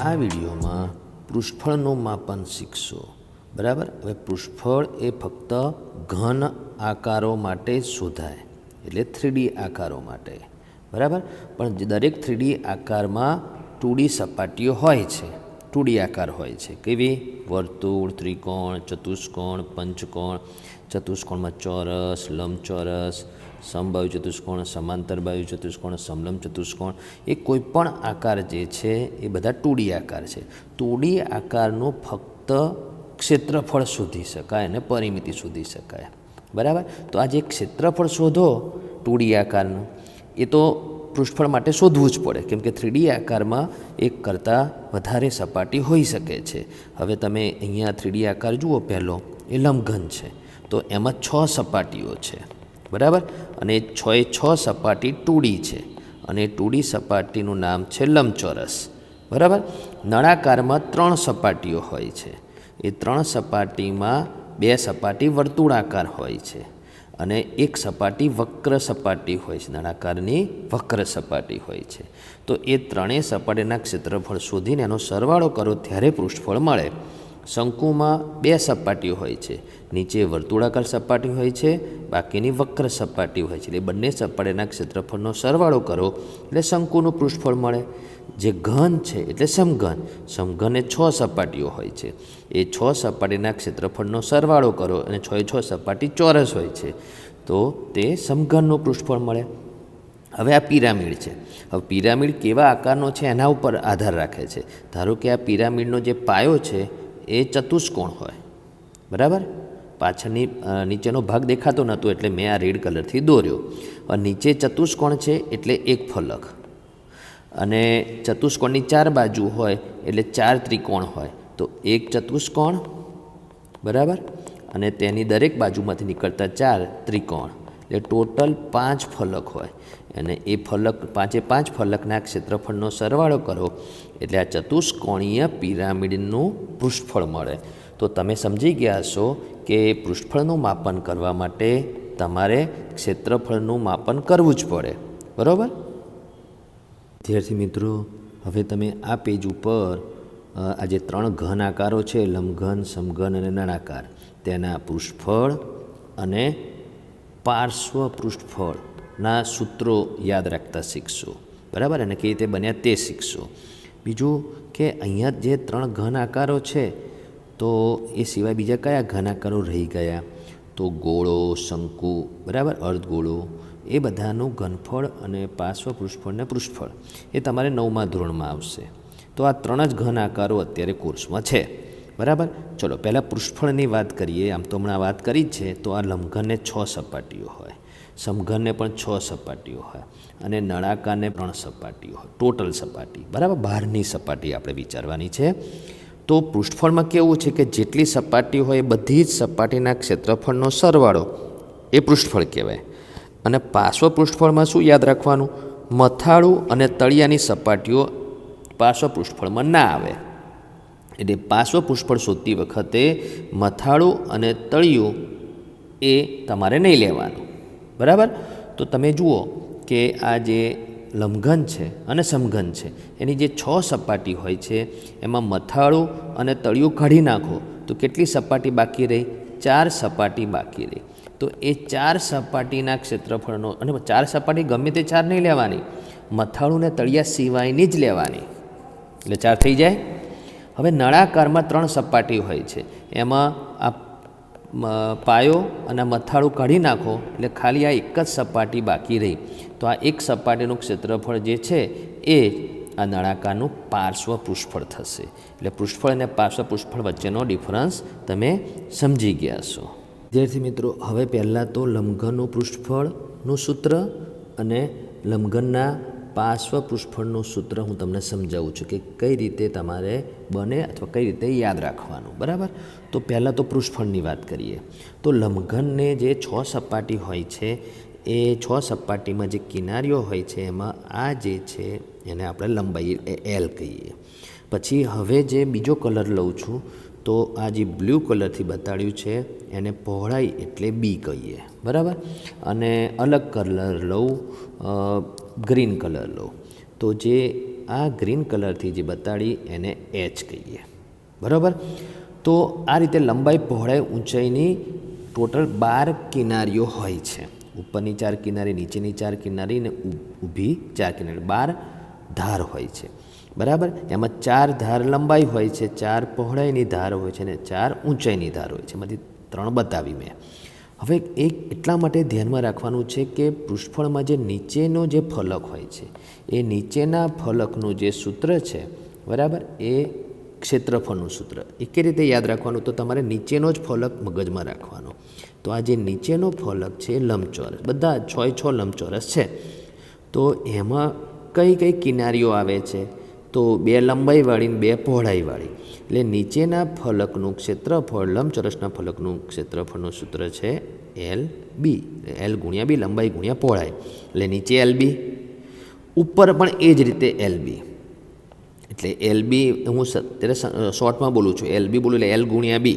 આ વિડીયોમાં પૃષ્ઠફળનું માપન શીખશો. બરાબર. હવે પૃષ્ઠફળ એ ફક્ત ઘન આકારો માટે જ શોધાય, એટલે 3D આકારો માટે. બરાબર. પણ દરેક 3D આકારમાં 2D સપાટીઓ હોય છે, 2D આકાર હોય છે. કેવી? વર્તુળ, ત્રિકોણ, ચતુષ્કોણ, પંચકોણ, ચતુષ્કોણમાં ચોરસ, લંબચોરસ, સમબાહુ ચતુષ્કોણ, સમાંતરબાહુ ચતુષ્કોણ, સમલંબ ચતુષ્કોણ. એ કોઈ પણ આકાર જે છે એ બધા 2D આકાર છે. 2D આકારનું ફક્ત ક્ષેત્રફળ શોધી શકાય અને પરિમિતિ શોધી શકાય. બરાબર. તો આ જે ક્ષેત્રફળ શોધો 2D આકારનું, એ તો પૃષ્ઠફળ માટે શોધવું જ પડે, કેમ કે 3D આકારમાં એક કરતાં વધારે સપાટી હોઈ શકે છે. હવે તમે અહીંયા 3D આકાર જુઓ. પહેલો એ લંબઘન છે, તો એમાં 6 સપાટીઓ છે. બરાબર. અને 6 સપાટી 2D છે, અને 2D સપાટીનું નામ છે લંબચોરસ. બરાબર. નળાકારમાં 3 સપાટીઓ હોય છે. એ 3 સપાટીમાં 2 સપાટી વર્તુળાકાર હોય છે અને 1 સપાટી વક્ર સપાટી હોય છે. નળાકારની વક્ર સપાટી હોય છે. તો એ ત્રણેય સપાટીના ક્ષેત્રફળ શોધીને એનો સરવાળો કરો ત્યારે પૃષ્ઠફળ મળે. શંકુમાં 2 સપાટીઓ હોય છે. નીચે વર્તુળાકાર સપાટી હોય છે, બાકીની વક્ર સપાટી હોય છે. એટલે બંને સપાટીના ક્ષેત્રફળનો સરવાળો કરો એટલે શંકુનું પૃષ્ઠફળ મળે. જે ઘન છે એટલે સમઘન. સમઘને 6 સપાટીઓ હોય છે. એ 6 સપાટીના ક્ષેત્રફળનો સરવાળો કરો અને 6 સપાટી ચોરસ હોય છે, તો તે સમઘનનું પૃષ્ઠફળ મળે. હવે આ પિરામિડ છે. હવે પિરામિડ કેવા આકારનો છે એના ઉપર આધાર રાખે છે. ધારો કે આ પિરામિડનો જે પાયો છે એ ચતુષ્કોણ હોય. બરાબર. પાછળની નીચેનો ભાગ દેખાતો નહોતો એટલે મેં આ રેડ કલરથી દોર્યો. અને નીચે ચતુષ્કોણ છે એટલે એક ફલક, અને ચતુષ્કોણની 4 બાજુ હોય એટલે 4 ત્રિકોણ હોય, તો એક ચતુષ્કોણ. બરાબર. અને તેની દરેક બાજુમાંથી નીકળતા 4 ત્રિકોણ, એટલે ટોટલ 5 ફલક હોય. અને એ ફલક 5 ફલકના ક્ષેત્રફળનો સરવાળો કરો એટલે આ ચતુષ્કોણીય પિરામિડનું પૃષ્ઠફળ મળે. તો તમે સમજી ગયા હશો કે પૃષ્ઠફળનું માપન કરવા માટે તમારે ક્ષેત્રફળનું માપન કરવું જ પડે. બરાબર. વિદ્યાર્થી મિત્રો, હવે તમે આ પેજ ઉપર આ જે 3 ઘન આકારો છે, લંબઘન, સમઘન અને નળાકાર, તેના પૃષ્ઠફળ અને પાર્શ્વ પૃષ્ઠફળના સૂત્રો યાદ રાખતા શીખશો. બરાબર. અને કઈ રીતે બન્યા તે શીખશો. બીજું કે અહીંયા જે 3 ઘન આકારો છે, તો એ સિવાય બીજા કયા ઘન આકારો રહી ગયા? તો ગોળો, શંકુ, બરાબર, અર્ધગોળો, એ બધાનું ઘનફળ અને પાર્શ્વ પૃષ્ઠફળ ને પૃષ્ઠફળ એ તમારે 9મા ધોરણમાં આવશે. તો આ 3 જ ઘન આકારો અત્યારે કોર્સમાં છે. બરાબર. ચલો પહેલાં પૃષ્ઠફળની વાત કરીએ. આમ તો હમણાં વાત કરી જ છે. તો આ લંબઘનને 6 સપાટીઓ હોય, સમઘનને પણ 6 સપાટીઓ હોય, અને નળાકારને 3 સપાટીઓ હોય. ટોટલ સપાટી. બરાબર. બહારની સપાટી આપણે વિચારવાની છે. તો પૃષ્ઠફળમાં કેવું છે કે જેટલી સપાટી હોય એ બધી જ સપાટીના ક્ષેત્રફળનો સરવાળો એ પૃષ્ઠફળ કહેવાય. અને પાર્શ્વ પૃષ્ઠફળમાં શું યાદ રાખવાનું? મથાળું અને તળિયાની સપાટીઓ પાર્શ્વ પૃષ્ઠફળમાં ના આવે. એટલે પાર્શ્વ પૃષ્ઠફળ શોધતી વખતે મથાળું અને તળિયું એ તમારે નહીં લેવાનું. બરાબર. તો તમે જુઓ કે આ જે લંબઘન છે અને સમઘન છે, એની જે 6 સપાટી હોય છે એમાં મથાળું અને તળિયું કાઢી નાખો તો કેટલી સપાટી બાકી રહી? 4 સપાટી બાકી રહી. તો એ 4 સપાટીના ક્ષેત્રફળનો, અને 4 સપાટી ગમે તે 4 નહીં લેવાની, મથાળું ને તળિયા સિવાયની જ લેવાની, એટલે 4 થઈ જાય. હવે નળાકારમાં 3 સપાટી હોય છે. એમાં આ પાયો અને મથાળું કાઢી નાખો એટલે ખાલી આ એક જ સપાટી બાકી રહી. તો આ એક સપાટીનું ક્ષેત્રફળ જે છે એ આ નળાકારનું પાર્શ્વ પૃષ્ઠફળ થશે. એટલે પૃષ્ઠફળ અને પાર્શ્વ પૃષ્ઠફળ વચ્ચેનો ડિફરન્સ તમે સમજી ગયા છો. વિદ્યાર્થી મિત્રો, હવે પહેલાં તો લંબઘનનું પૃષ્ઠફળનું સૂત્ર અને લંબઘનના પાર્શ્વ પૃષ્ઠફળનું સૂત્ર હું તમને સમજાવું છું કે કઈ રીતે તમારે બને અથવા કઈ રીતે યાદ રાખવાનું. બરાબર. તો પહેલાં તો પૃષ્ઠફળની વાત કરીએ. તો લંબઘનને જે 6 સપાટી હોય છે, એ 6 સપાટીમાં જે કિનારીઓ હોય છે એમાં આ જે છે એને આપણે લંબાઈ L કહીએ. પછી હવે જે બીજો કલર લઉં છું, તો આ જે બ્લુ કલરથી બતાડ્યું છે એને પહોળાઈ એટલે B કહીએ. બરાબર. અને અલગ કલર લઉં, ગ્રીન કલર લઉં, તો જે આ ગ્રીન કલરથી જે બતાડી એને એચ કહીએ, બરાબર. તો આ રીતે લંબાઈ પહોળાઈ ઊંચાઈની ટોટલ 12 કિનારીઓ હોય છે. ઉપરની 4 કિનારી, નીચેની 4 કિનારી ને ઊભી 4 કિનારી, 12 ધાર હોય છે, બરાબર. એમાં 4 ધાર લંબાઈ હોય છે, 4 પહોળાઈની ધાર હોય છે અને 4 ઊંચાઈની ધાર હોય છે. એમાંથી 3 બતાવી મેં. હવે એક એટલા માટે ધ્યાનમાં રાખવાનું છે કે પૃષ્ઠફળમાં જે નીચેનો જે ફલક હોય છે એ નીચેના ફલકનું જે સૂત્ર છે, બરાબર, એ ક્ષેત્રફળનું સૂત્ર. એ કઈ રીતે યાદ રાખવાનું? તો તમારે નીચેનો જ ફલક મગજમાં રાખવાનો. તો આ જે નીચેનો ફલક છે લંબચોરસ, બધા 6x6 લંબચોરસ છે. તો એમાં કઈ કઈ કિનારીઓ આવે છે? તો 2 લંબાઈવાળી ને 2 પહોળાઈવાળી. એટલે નીચેના ફલકનું ક્ષેત્રફળ, લંબચોરસના ફલકનું ક્ષેત્રફળનું સૂત્ર છે LB. L ગુણ્યા B, લંબાઈ ગુણ્યા પહોળાઈ. એટલે નીચે LB, ઉપર પણ એ જ રીતે LB. એટલે LB હું અત્યારે શોર્ટમાં બોલું છું, LB બોલું એટલે L ગુણ્યા B.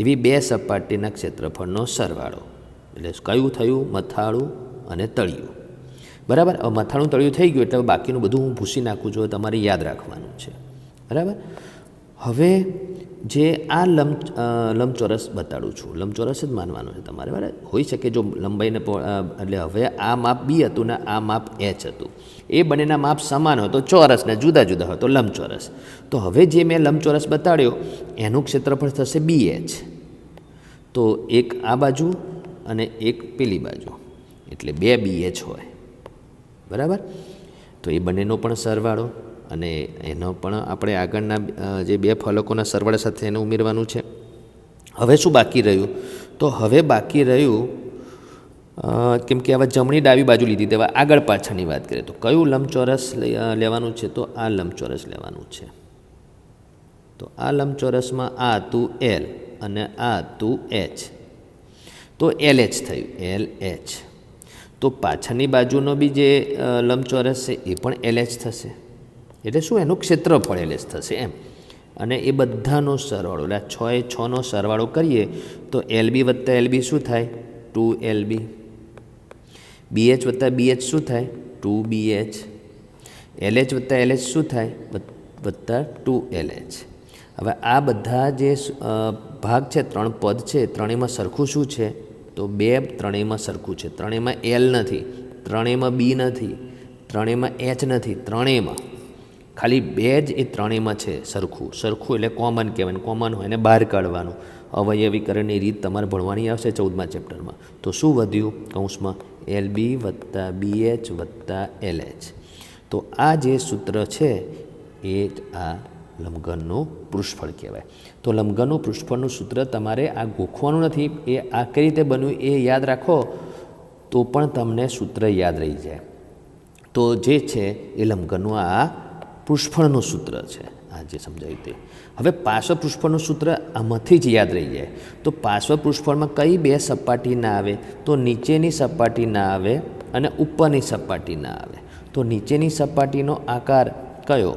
એવી 2 સપાટીના ક્ષેત્રફળનો સરવાળો. એટલે કયું થયું? મથાળું અને તળિયું, બરાબર. હવે મથાળું તળિયું થઈ ગયું એટલે બાકીનું બધું હું ભૂસી નાખું છું, તમારે યાદ રાખવાનું છે, બરાબર. હવે જે આ લંબચોરસ બતાડું છું, લંબચોરસ જ માનવાનું છે તમારે, બરાબર. હોઈ શકે જો લંબાઈને એટલે હવે આ માપ B હતું ને આ માપ H હતું, એ બંનેના માપ સમાન હોય તો ચોરસ ને જુદા જુદા હોય તો લંબચોરસ. તો હવે જે મેં લંબચોરસ બતાડ્યો એનું ક્ષેત્રફળ થશે BH. તો એક આ બાજુ અને એક પેલી બાજુ, એટલે 2 BH હોય, બરાબર. તો એ બંનેનો પણ સરવાળો અને એનો પણ આપણે આગળના જે 2 ફલકોના સરવાળા સાથે એને ઉમેરવાનું છે. હવે શું બાકી રહ્યું? તો હવે બાકી રહ્યું, કેમ કે હવે જમણી ડાબી બાજુ લીધી, તેવા આગળ પાછળની વાત કરીએ તો કયું લંબચોરસ લેવાનું છે? તો આ લંબચોરસ લેવાનું છે. તો આ લંબચોરસમાં આ હતું L અને આ હતું H. તો LH થયું, LH. તો પાછળની બાજુનો બી જે લંબચોરસ છે એ પણ LH થશે. એટલે શું? એનું ક્ષેત્રફળ LH થશે એમ. અને એ બધાનો સરવાળો, એટલે 6x6નો સરવાળો કરીએ તો LB વત્તા LB શું થાય? 2LB. BH વત્તા BH શું થાય? 2BH. LH વત્તા LH શું થાય? વત્તા 2LH. હવે આ બધા જે ભાગ છે, 3 પદ છે, ત્રણેયમાં સરખું શું છે? તો 2 ત્રણેયમાં સરખું છે. ત્રણેયમાં L નથી, ત્રણેયમાં B નથી, ત્રણેયમાં H નથી, ત્રણેયમાં ખાલી 2 જ એ ત્રણેયમાં છે સરખું. સરખું એટલે કોમન કહેવાય. કોમન હોય એને બહાર કાઢવાનું. અવયવીકરણની રીત તમારે ભણવાની આવશે 14મા ચેપ્ટરમાં. તો શું વધ્યું? કૌંસમાં LB વત્તા BH વત્તા LH. તો આ જે સૂત્ર છે એ જ આ લંબઘનનું પૃષ્ઠફળ કહેવાય. તો લંબઘનનું પૃષ્ઠફળનું સૂત્ર તમારે આ ગોખવાનું નથી, એ આ કઈ રીતે બન્યું એ યાદ રાખો તો પણ તમને સૂત્ર યાદ રહી જાય. તો જે છે એ લંબઘનનું આ પૃષ્ઠફળનું સૂત્ર છે, આ જે સમજાવ્યું તે. હવે પાર્શ્વ પૃષ્ઠફળનું સૂત્ર આમાંથી જ યાદ રહી જાય. તો પાર્શ્વ પૃષ્ઠફળમાં કઈ 2 સપાટી ના આવે? તો નીચેની સપાટી ના આવે અને ઉપરની સપાટી ના આવે. તો નીચેની સપાટીનો આકાર કયો?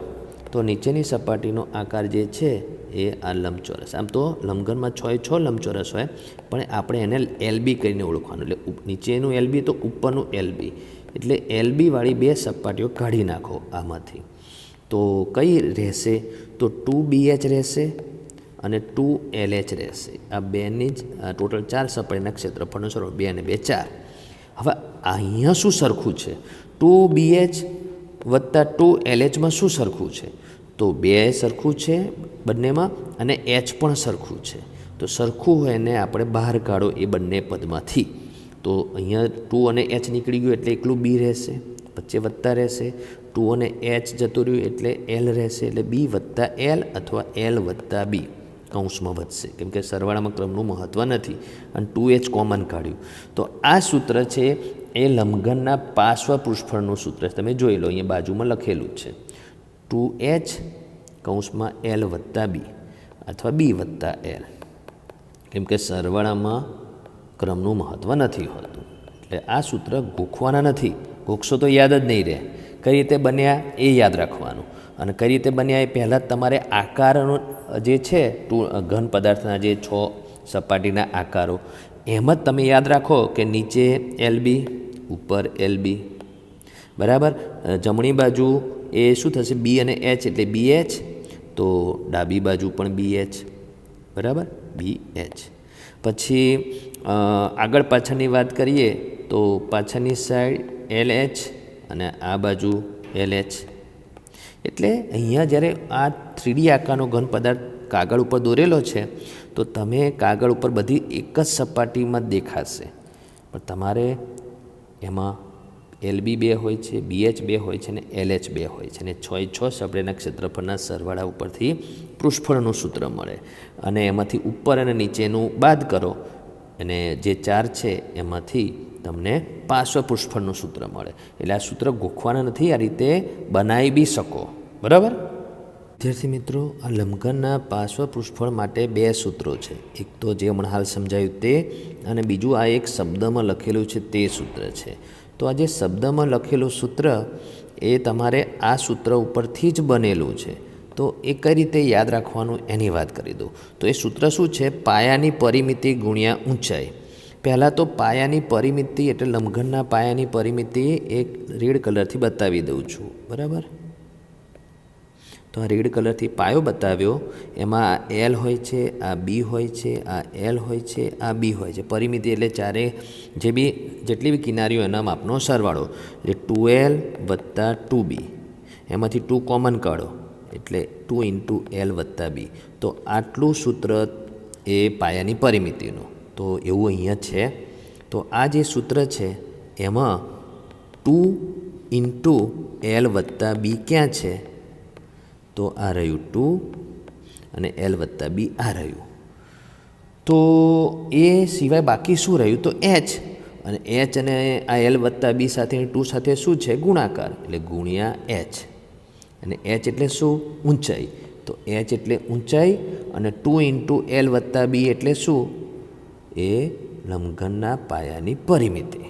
તો નીચેની સપાટીનો આકાર જે છે એ આ લંબચોરસ. આમ તો લંબઘનમાં 6x6 લંબચોરસ હોય, પણ આપણે એને LB કરીને ઓળખવાનું. એટલે નીચેનું LB તો ઉપરનું LB. એટલે LB વાળી 2 સપાટીઓ કાઢી નાખો આમાંથી. તો કઈ રહેશે? તો 2BH રહેશે અને 2LH રહેશે. આ બેની જ ટોટલ 4 સપાટીના ક્ષેત્રફળનો સરવાળો, 2 અને 2 4. હવે અહીંયા શું સરખું છે? 2BH વત્તા 2LHમાં શું સરખું છે? તો 2 સરખું છે બંનેમાં અને H પણ સરખું છે. તો સરખું હોય એને આપણે બહાર કાઢો એ બંને પદમાંથી. તો અહીંયા 2 અને H નીકળી ગયું એટલે એકલું B રહેશે, વચ્ચે વત્તા રહેશે. 2 અને H જતું રહ્યું એટલે L રહેશે. એટલે B વત્તા L અથવા L વત્તા B કૌંસમાં વધશે, કેમ કે સરવાળામાં ક્રમનું મહત્ત્વ નથી અને 2H કોમન કાઢ્યું. તો આ સૂત્ર છે એ લંબઘનના પાર્શ્વ પૃષ્ઠફળનું સૂત્ર. તમે જોઈ લો, અહીંયા બાજુમાં લખેલું જ છે. 2H કૌંસમાં L વત્તા B અથવા B વત્તા L, કેમ કે સરવાળામાં ક્રમનું મહત્ત્વ નથી હોતું. એટલે આ સૂત્ર ગોખવાના નથી. ગોખશો તો યાદ જ નહીં રહે. કઈ રીતે બન્યા એ યાદ રાખવાનું. અને કઈ રીતે બન્યા એ પહેલાં જ તમારે આકારનો જે છે ઘન પદાર્થના જે 6 સપાટીના આકારો એમ જ તમે યાદ રાખો કે નીચે LB, ઉપર LB, બરાબર. જમણી બાજુ એ શું થશે, બી અને એચ એટલે બી એચ, તો ડાબી બાજુ પણ બી એચ, બરાબર, બી એચ. પછી આગળ પાછળની વાત કરીએ તો પાછળની સાઈડ એલ એચ અને આ બાજુ એલ એચ. એટલે અહીંયા જ્યારે આ 3D આકારનો ઘન પદાર્થ કાગળ ઉપર દોરેલો છે તો તમે કાગળ ઉપર બધી એક જ સપાટીમાં દેખાશે, પણ તમારે એમાં LB 2 હોય છે, BH 2 હોય છે અને LH 2 હોય છે, અને 6 સપાટીના ક્ષેત્રફળના સરવાળા ઉપરથી પૃષ્ઠફળનું સૂત્ર મળે, અને એમાંથી ઉપર અને નીચેનું બાદ કરો અને જે 4 છે એમાંથી તમને પાર્શ્વ પૃષ્ઠફળનું સૂત્ર મળે. એટલે આ સૂત્ર ગોખવાના નથી, આ રીતે બનાવી બી શકો, બરાબર. વિદ્યાર્થી મિત્રો, આ લંબઘનના પાર્શ્વ પૃષ્ઠફળ માટે 2 સૂત્રો છે. એક તો જે હમણાં હાલ સમજાયું તે, અને બીજું આ એક શબ્દમાં લખેલું છે તે સૂત્ર છે. તો આ જે શબ્દમાં લખેલું સૂત્ર એ તમારે આ સૂત્ર ઉપરથી જ બનેલું છે. તો એ કઈ રીતે યાદ રાખવાનું એની વાત કરી દઉં. તો એ સૂત્ર શું છે, પાયાની પરિમિતિ ગુણ્યા ઊંચાઈ. પહેલાં તો પાયાની પરિમિતિ એટલે લંબઘનના પાયાની પરિમિતિ એક રેડ કલરથી બતાવી દઉં છું, બરાબર. તો આ રેડ કલરથી પાયો બતાવ્યો, એમાં આ એલ હોય છે, આ બી હોય છે, આ એલ હોય છે, આ બી હોય છે. પરિમિતિ એટલે ચારે જેટલી બી કિનારીઓ એના માપનો સરવાળો, એટલે 2L + 2B. એમાંથી 2 કોમન કાઢો એટલે 2 × L + B. તો આટલું સૂત્ર એ પાયાની પરિમિતિનું. તો એવું અહીંયા છે. તો આ જે સૂત્ર છે એમાં 2 × L + B ક્યાં છે, તો આ રહ્યું 2 અને L + B આ રહ્યું. તો એ સિવાય બાકી શું રહ્યું, તો H. અને H અને આ L + B સાથે 2 સાથે શું છે, ગુણાકાર, એટલે ગુણ્યા H. અને H એટલે શું, ઊંચાઈ. તો H એટલે ઊંચાઈ, અને 2 × L + B એટલે શું, એ લંબઘનના પાયાની પરિમિતિ.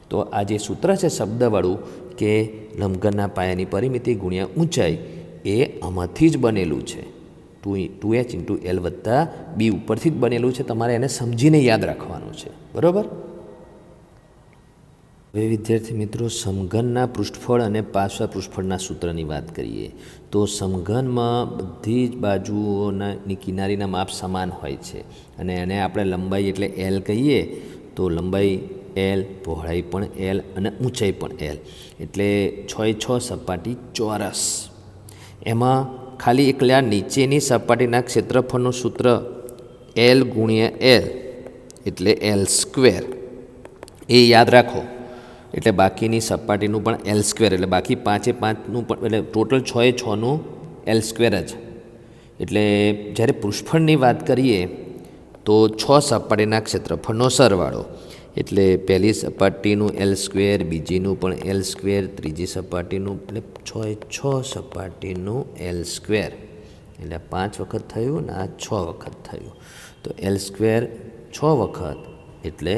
તો આ જે સૂત્ર છે શબ્દવાળું કે લંબઘનના પાયાની પરિમિતિ ગુણ્યા ઊંચાઈ, એ આમાંથી જ બનેલું છે. 2H × L + B ઉપરથી જ બનેલું છે. તમારે એને સમજીને યાદ રાખવાનું છે, બરાબર. હવે વિદ્યાર્થી મિત્રો, સમઘનના પૃષ્ઠફળ અને પાર્શ્વ પૃષ્ઠફળના સૂત્રની વાત કરીએ. તો સમઘનમાં બધી જ બાજુઓની કિનારીના માપ સમાન હોય છે, અને એને આપણે લંબાઈ એટલે L કહીએ. તો લંબાઈ L, પહોળાઈ પણ L અને ઊંચાઈ પણ L, એટલે 6 સપાટી ચોરસ. એમાં ખાલી એકલા નીચેની સપાટીના ક્ષેત્રફળનું સૂત્ર L × L એટલે L². એ યાદ રાખો. એટલે બાકીની સપાટીનું પણ L² એટલે બાકી 5×5નું પણ, એટલે ટોટલ 6×6નું L² જ. એટલે જ્યારે પૃષ્ઠફળની વાત કરીએ તો 6 સપાટીના ક્ષેત્રફળનો સરવાળો, એટલે પહેલી સપાટીનું L², બીજીનું પણ L², ત્રીજી સપાટીનું, એટલે 6 સપાટીનું L². એટલે 5 વખત થયું ને આ 6 વખત થયું. તો L² 6 વખત એટલે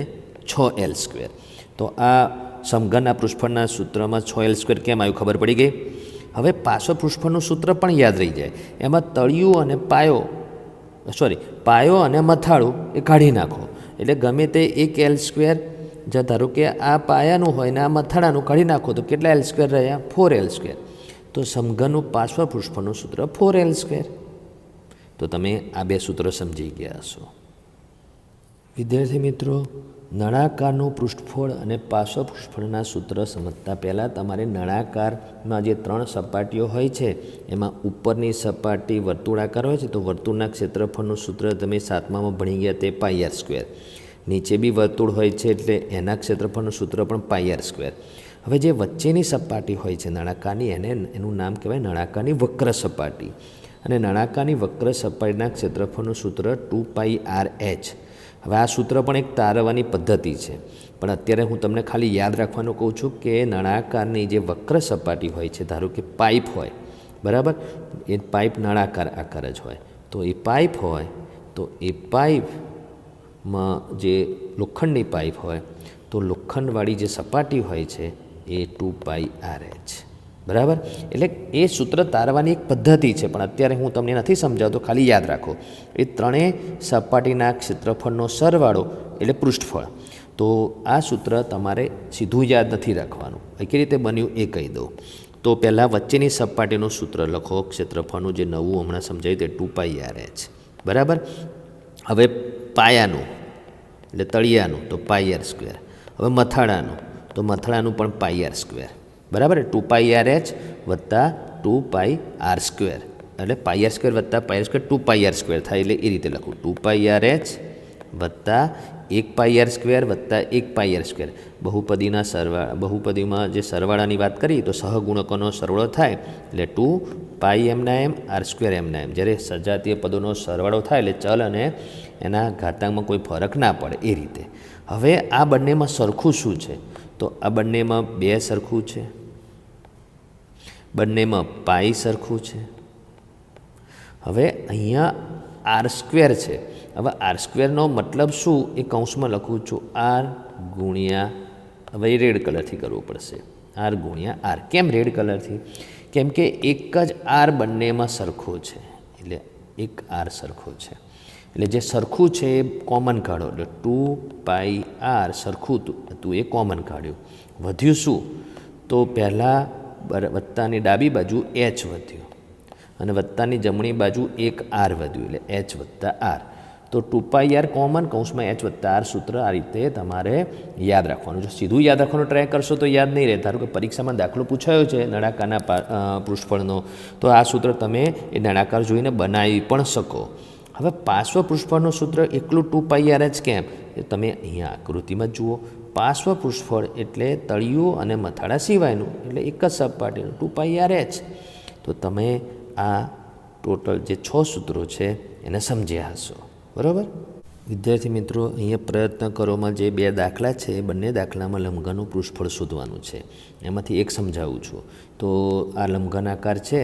6L². તો આ સમઘનના પૃષ્ઠફળના સૂત્રમાં 6L² કેમ આવ્યું ખબર પડી ગઈ. હવે પાર્શ્વ પૃષ્ઠફળનું સૂત્ર પણ યાદ રહી જાય. એમાં તળિયું અને પાયો અને મથાળું એ કાઢી નાખો. એટલે ગમે તે એક L², ધારો કે આ પાયાનું હોય ને આ મથાળાનું, કાઢી નાખો તો કેટલા L² રહ્યા, 4L². તો સમઘનનું પાર્શ્વ પૃષ્ઠફળનું સૂત્ર 4L². તો તમે આ 2 સૂત્રો સમજી ગયા હશો. વિદ્યાર્થી મિત્રો, નળાકારનું પૃષ્ઠફળ અને પાર્શ્વ પૃષ્ઠફળના સૂત્ર સમજતા પહેલાં તમારે નળાકારમાં જે 3 સપાટીઓ હોય છે એમાં ઉપરની સપાટી વર્તુળાકાર હોય છે, તો વર્તુળના ક્ષેત્રફળનું સૂત્ર તમે 7મામાં ભણી ગયા તે πr². નીચે બી વર્તુળ હોય છે એટલે એના ક્ષેત્રફળનું સૂત્ર પણ πr². હવે જે વચ્ચેની સપાટી હોય છે નળાકારની, એનું નામ કહેવાય નળાકારની વક્ર સપાટી. અને નળાકારની વક્ર સપાટીના ક્ષેત્રફળનું સૂત્ર 2πrh. હવે આ સૂત્ર પણ એક તારવવાની પદ્ધતિ છે, પણ અત્યારે હું તમને ખાલી યાદ રાખવાનું કહું છું કે નળાકારની જે વક્ર સપાટી હોય છે, ધારો કે પાઇપ હોય, બરાબર, એ પાઇપ નળાકાર આકાર જ હોય. તો એ પાઇપ હોય તો એ પાઇપમાં જે લોખંડની પાઇપ હોય તો લોખંડવાળી જે સપાટી હોય છે એ 2πrh, બરાબર. એટલે એ સૂત્ર તારવાની એક પદ્ધતિ છે, પણ અત્યારે હું તમને નથી સમજાવતો, ખાલી યાદ રાખો. એ 3 સપાટીના ક્ષેત્રફળનો સરવાળો એટલે પૃષ્ઠફળ. તો આ સૂત્ર તમારે સીધું યાદ નથી રાખવાનું, કઈ રીતે બન્યું એ કહી દઉં. તો પહેલાં વચ્ચેની સપાટીનું સૂત્ર લખો, ક્ષેત્રફળનું જે નવું હમણાં સમજાયું તે 2πr_h, બરાબર. હવે પાયાનું એટલે તળિયાનું તો πr², હવે મથાળાનું તો મથાળાનું પણ πr², બરાબર. 2πr_h વત્તા 2πr², એટલે πr² વત્તા πr² 2πr² થાય, એટલે એ રીતે લખું 2πr_h વત્તા 1πr² વત્તા 1πr². બહુપદીના બહુપદીમાં જે સરવાળાની વાત કરી તો સહગુણકોનો સરવાળો થાય એટલે 2πm r²m. જ્યારે સજાતીય પદોનો સરવાળો થાય એટલે ચલ અને એના ઘાતાંકમાં કોઈ ફરક ના પડે એ રીતે. હવે આ બંનેમાં સરખું શું છે? તો આ બંનેમાં 2 સરખું છે, બંનેમાં પાઈ સરખું છે. હવે અહીંયા r² છે. હવે r²નો મતલબ શું એ કૌંસમાં લખું છું, r ગુણ્યા, હવે એ રેડ કલરથી કરવું પડશે, r ગુણ્યા r. કેમ રેડ કલરથી? કેમ કે એક જ r બંનેમાં સરખો છે, એટલે એક r સરખો છે, એટલે જે સરખું છે એ કોમન કાઢો, એટલે 2πr સરખું હતું એ કોમન કાઢ્યું. વધ્યું શું? તો પહેલાં વત્તાની ડાબી બાજુ h વધ્યું અને વત્તાની જમણી બાજુ એક r વધ્યું, એટલે h વત્તા r. તો 2πr કોમન કૌંસમાં h વત્તા r સૂત્ર આ રીતે તમારે યાદ રાખવાનું. જો સીધું યાદ રાખવાનો ટ્રાય કરશો તો યાદ નહીં રહે. ધારો કે પરીક્ષામાં દાખલો પૂછાયો છે નળાકારના પૃષ્ઠફળનો, તો આ સૂત્ર તમે એ નળાકાર જોઈને બનાવી પણ શકો. હવે પાર્શ્વ પૃષ્ઠફળનું સૂત્ર એકલું 2πr_h કેમ? એ તમે અહીંયા આકૃતિમાં જુઓ. પાર્શ્વ પૃષ્ઠફળ એટલે તળિયું અને મથાળા સિવાયનું, એટલે એક જ સપાટીનું 2πr_h. તો તમે આ ટોટલ જે 6 સૂત્રો છે એને સમજ્યા હશો, બરાબર. વિદ્યાર્થી મિત્રો, અહીંયા પ્રયત્ન કરોમાં જે 2 દાખલા છે એ બંને દાખલામાં લંબઘનનું પૃષ્ઠફળ શોધવાનું છે. એમાંથી એક સમજાવું છું. તો આ લંબઘન આકાર છે,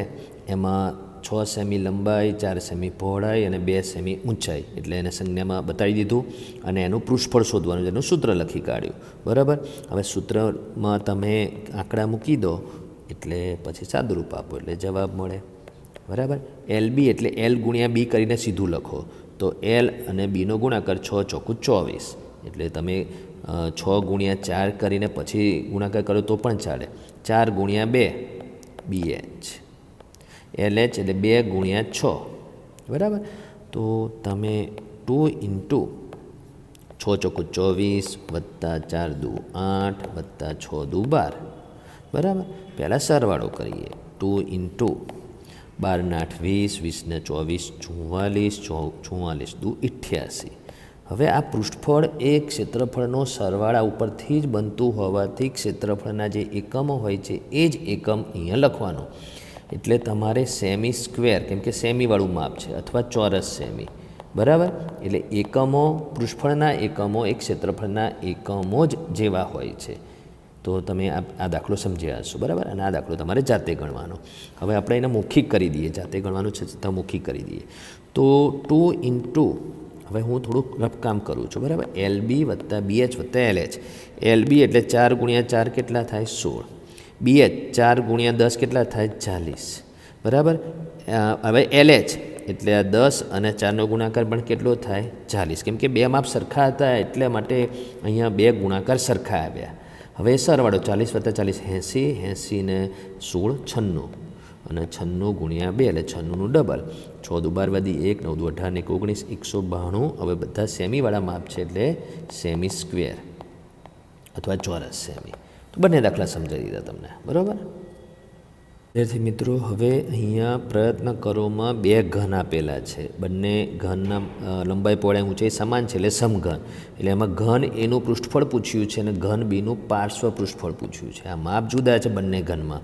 એમાં 6 સેમી લંબાઈ, 4 સેમી પહોળાઈ અને 2 સેમી ઊંચાઈ, એટલે એને સંજ્ઞામાં બતાવી દીધું અને એનું પૃષ્ઠફળ શોધવાનું છે, એનું સૂત્ર લખી કાઢ્યું, બરાબર. હવે સૂત્રમાં તમે આંકડા મૂકી દો એટલે પછી સાદુરૂપ આપો એટલે જવાબ મળે, બરાબર. LB એટલે L ગુણ્યા B કરીને સીધું લખો, તો L અને Bનો ગુણાકાર 6 ચોકું 24, એટલે તમે 6 ગુણ્યા 4 કરીને પછી ગુણાકાર કરો તો પણ ચાલે. 4 ગુણ્યા 2 BH, LH એટલે 2 ગુણ્યા 6, બરાબર. તો તમે 2 × 6 ચોકું 24 વત્તા 4 દુ 8 વત્તા 6 દુ 12, બરાબર. પહેલાં સરવાળો કરીએ. 2 × 12 ને 8 20, 20 ને 24 44, 44 દુ 88. હવે આ પૃષ્ઠફળ એ ક્ષેત્રફળનો સરવાળા ઉપરથી જ બનતું હોવાથી ક્ષેત્રફળના જે એકમો હોય છે એ જ એકમ અહીંયા લખવાનો. એટલે તમારે સેમી સ્ક્વેર, કેમ કે સેમીવાળું માપ છે, અથવા ચોરસ સેમી, બરાબર. એટલે એકમો, પૃષ્ઠફળના એકમો એ ક્ષેત્રફળના એકમો જ જેવા હોય છે. તો તમે આ દાખલો સમજ્યા હશો, બરાબર. અને આ દાખલો તમારે જાતે ગણવાનો. હવે આપણે એને મૌખિક કરી દઈએ, જાતે ગણવાનું છે છતાં મૌખિક કરી દઈએ. તો 2 × હવે હું થોડુંક રફકામ કરું છું, બરાબર. LB વત્તા BH વત્તા LH. LB એટલે 4 ગુણ્યા 4 કેટલા થાય? 16. BH 4 ગુણ્યા 10 કેટલા થાય? 40, બરાબર. હવે LH એટલે આ 10 અને 4નો ગુણાકાર પણ કેટલો થાય? 40. કેમ કે 2 માપ સરખા હતા એટલે માટે અહીંયા 2 ગુણાકાર સરખા આવ્યા. હવે સરવાળો 40 વત્તા 40 80, 80 ને 16 96, અને 96 ગુણ્યા 2 એટલે 96નું ડબલ. 6 દુ 12 વધી 1, 9 દુ 18 ને 19, 192. હવે બધા સેમીવાળા માપ છે એટલે સેમી સ્ક્વેર અથવા ચોરસ સેમી. તો બંને દાખલા સમજાવી દીધા તમને, બરાબર. વિદ્યાર્થી મિત્રો, હવે અહીંયા પ્રયત્ન કરોમાં 2 ઘન આપેલા છે. બંને ઘનના લંબાઈ પહોળાઈ ઊંચાઈ સમાન છે એટલે સમઘન. એટલે એમાં ઘન એનું પૃષ્ઠફળ પૂછ્યું છે અને ઘન બીનું પાર્શ્વ પૃષ્ઠફળ પૂછ્યું છે. આ માપ જુદા છે બંને ઘનમાં.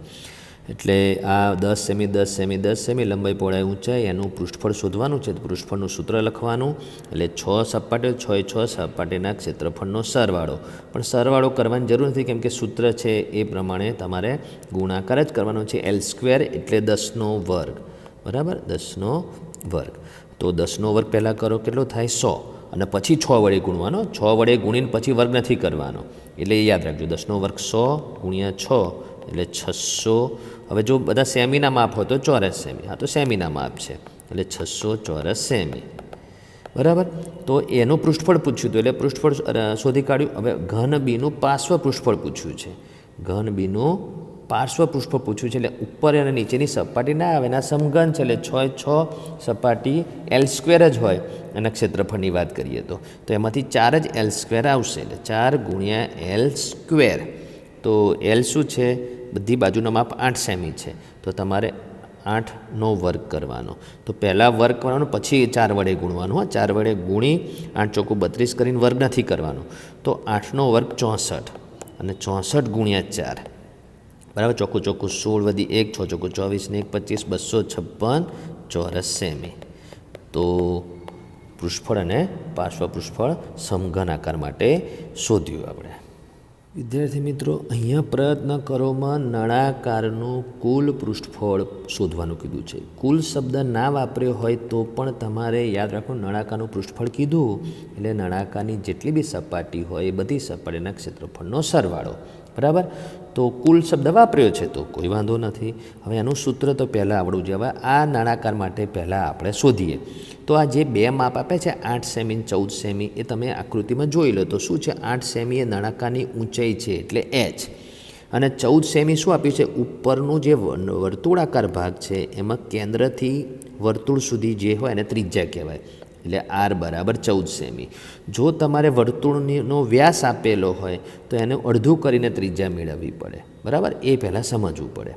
એટલે આ 10 સેમી 10 સેમી 10 સેમી લંબાઈ પહોળાઈ ઊંચાઈ એનું પૃષ્ઠફળ શોધવાનું છે. પૃષ્ઠફળનું સૂત્ર લખવાનું. એટલે 6 સપાટીઓ, 6 સપાટીના ક્ષેત્રફળનો સરવાળો. પણ સરવાળો કરવાની જરૂર નથી, કેમ કે સૂત્ર છે એ પ્રમાણે તમારે ગુણાકાર જ કરવાનો છે. L² એટલે 10નો વર્ગ, બરાબર. 10નો વર્ગ. તો 10નો વર્ગ પહેલાં કરો, કેટલો થાય? 100, અને પછી 6 વડે ગુણવાનો. 6 વડે ગુણીને પછી વર્ગ નથી કરવાનો, એટલે એ યાદ રાખજો. 10નો વર્ગ 100 ગુણ્યા 6 એટલે 600. હવે જો બધા સેમીના માપ હોય તો ચોરસ સેમી, હા તો સેમીના માપ છે એટલે 600 ચોરસ સેમી, બરાબર. તો એનું પૃષ્ઠફળ પૂછ્યું હતું એટલે પૃષ્ઠફળ શોધી કાઢ્યું. હવે ઘન બીનું પાર્શ્વ પૃષ્ઠફળ પૂછ્યું છે. ઘન બીનું પાર્શ્વ પૃષ્ઠફળ પૂછ્યું છે, એટલે ઉપર અને નીચેની સપાટી ના આવે, એના સમઘન છે, એટલે 6 સપાટી L² જ હોય અને ક્ષેત્રફળની વાત કરીએ તો એમાંથી 4 જ L² આવશે, એટલે 4 ગુણ્યા L². તો L શું છે? બધી બાજુનો માપ 8 સેમી છે, તો તમારે 8નો વર્ગ કરવાનો. તો પહેલાં વર્ગ કરવાનો, પછી 4 વડે ગુણવાનું. 4 વડે ગુણી 8 ચોખ્ખું 32 કરીને વર્ગ નથી કરવાનો. તો 8નો વર્ગ 64 અને 64 ગુણ્યા 4, બરાબર. ચોખ્ખું 16 વધી 1, 6 ચોખ્ખું 24 ને 1 25, 256 ચોરસ સેમી. તો પૃષ્ઠફળ અને પાર્શ્વ પૃષ્ઠફળ સમઘન આકાર માટે શોધ્યું આપણે. વિદ્યાર્થી મિત્રો, અહીંયા પ્રયત્ન કરોમાં નળાકારનું કુલ પૃષ્ઠફળ શોધવાનું કીધું છે. કુલ શબ્દ ના વાપર્યો હોય તો પણ તમારે યાદ રાખો, નળાકારનું પૃષ્ઠફળ કીધું એટલે નળાકારની જેટલી બી સપાટી હોય એ બધી સપાટીના ક્ષેત્રફળનો સરવાળો, બરાબર. તો કુલ શબ્દ વાપર્યો છે તો કોઈ વાંધો નથી. હવે એનું સૂત્ર તો પહેલાં આવડવું જોઈએ. હવે આ નળાકાર માટે પહેલાં આપણે શોધીએ. તો આ જે બે માપ આપે છે 8 સેમી અને 14 સેમી, એ તમે આકૃતિમાં જોઈ લો. તો શું છે? 8 સેમી એ નળાકારની ઊંચાઈ છે, એટલે h. અને 14 સેમી શું આપ્યું છે? ઉપરનું જે વર્તુળાકાર ભાગ છે એમાં કેન્દ્રથી વર્તુળ સુધી જે હોય એને ત્રિજ્યા કહેવાય, એટલે r બરાબર 14 સેમી. જો તમારે વર્તુળનો વ્યાસ આપેલો હોય તો એને અડધું કરીને ત્રિજ્યા મેળવવી પડે, બરાબર. એ પહેલાં સમજવું પડે.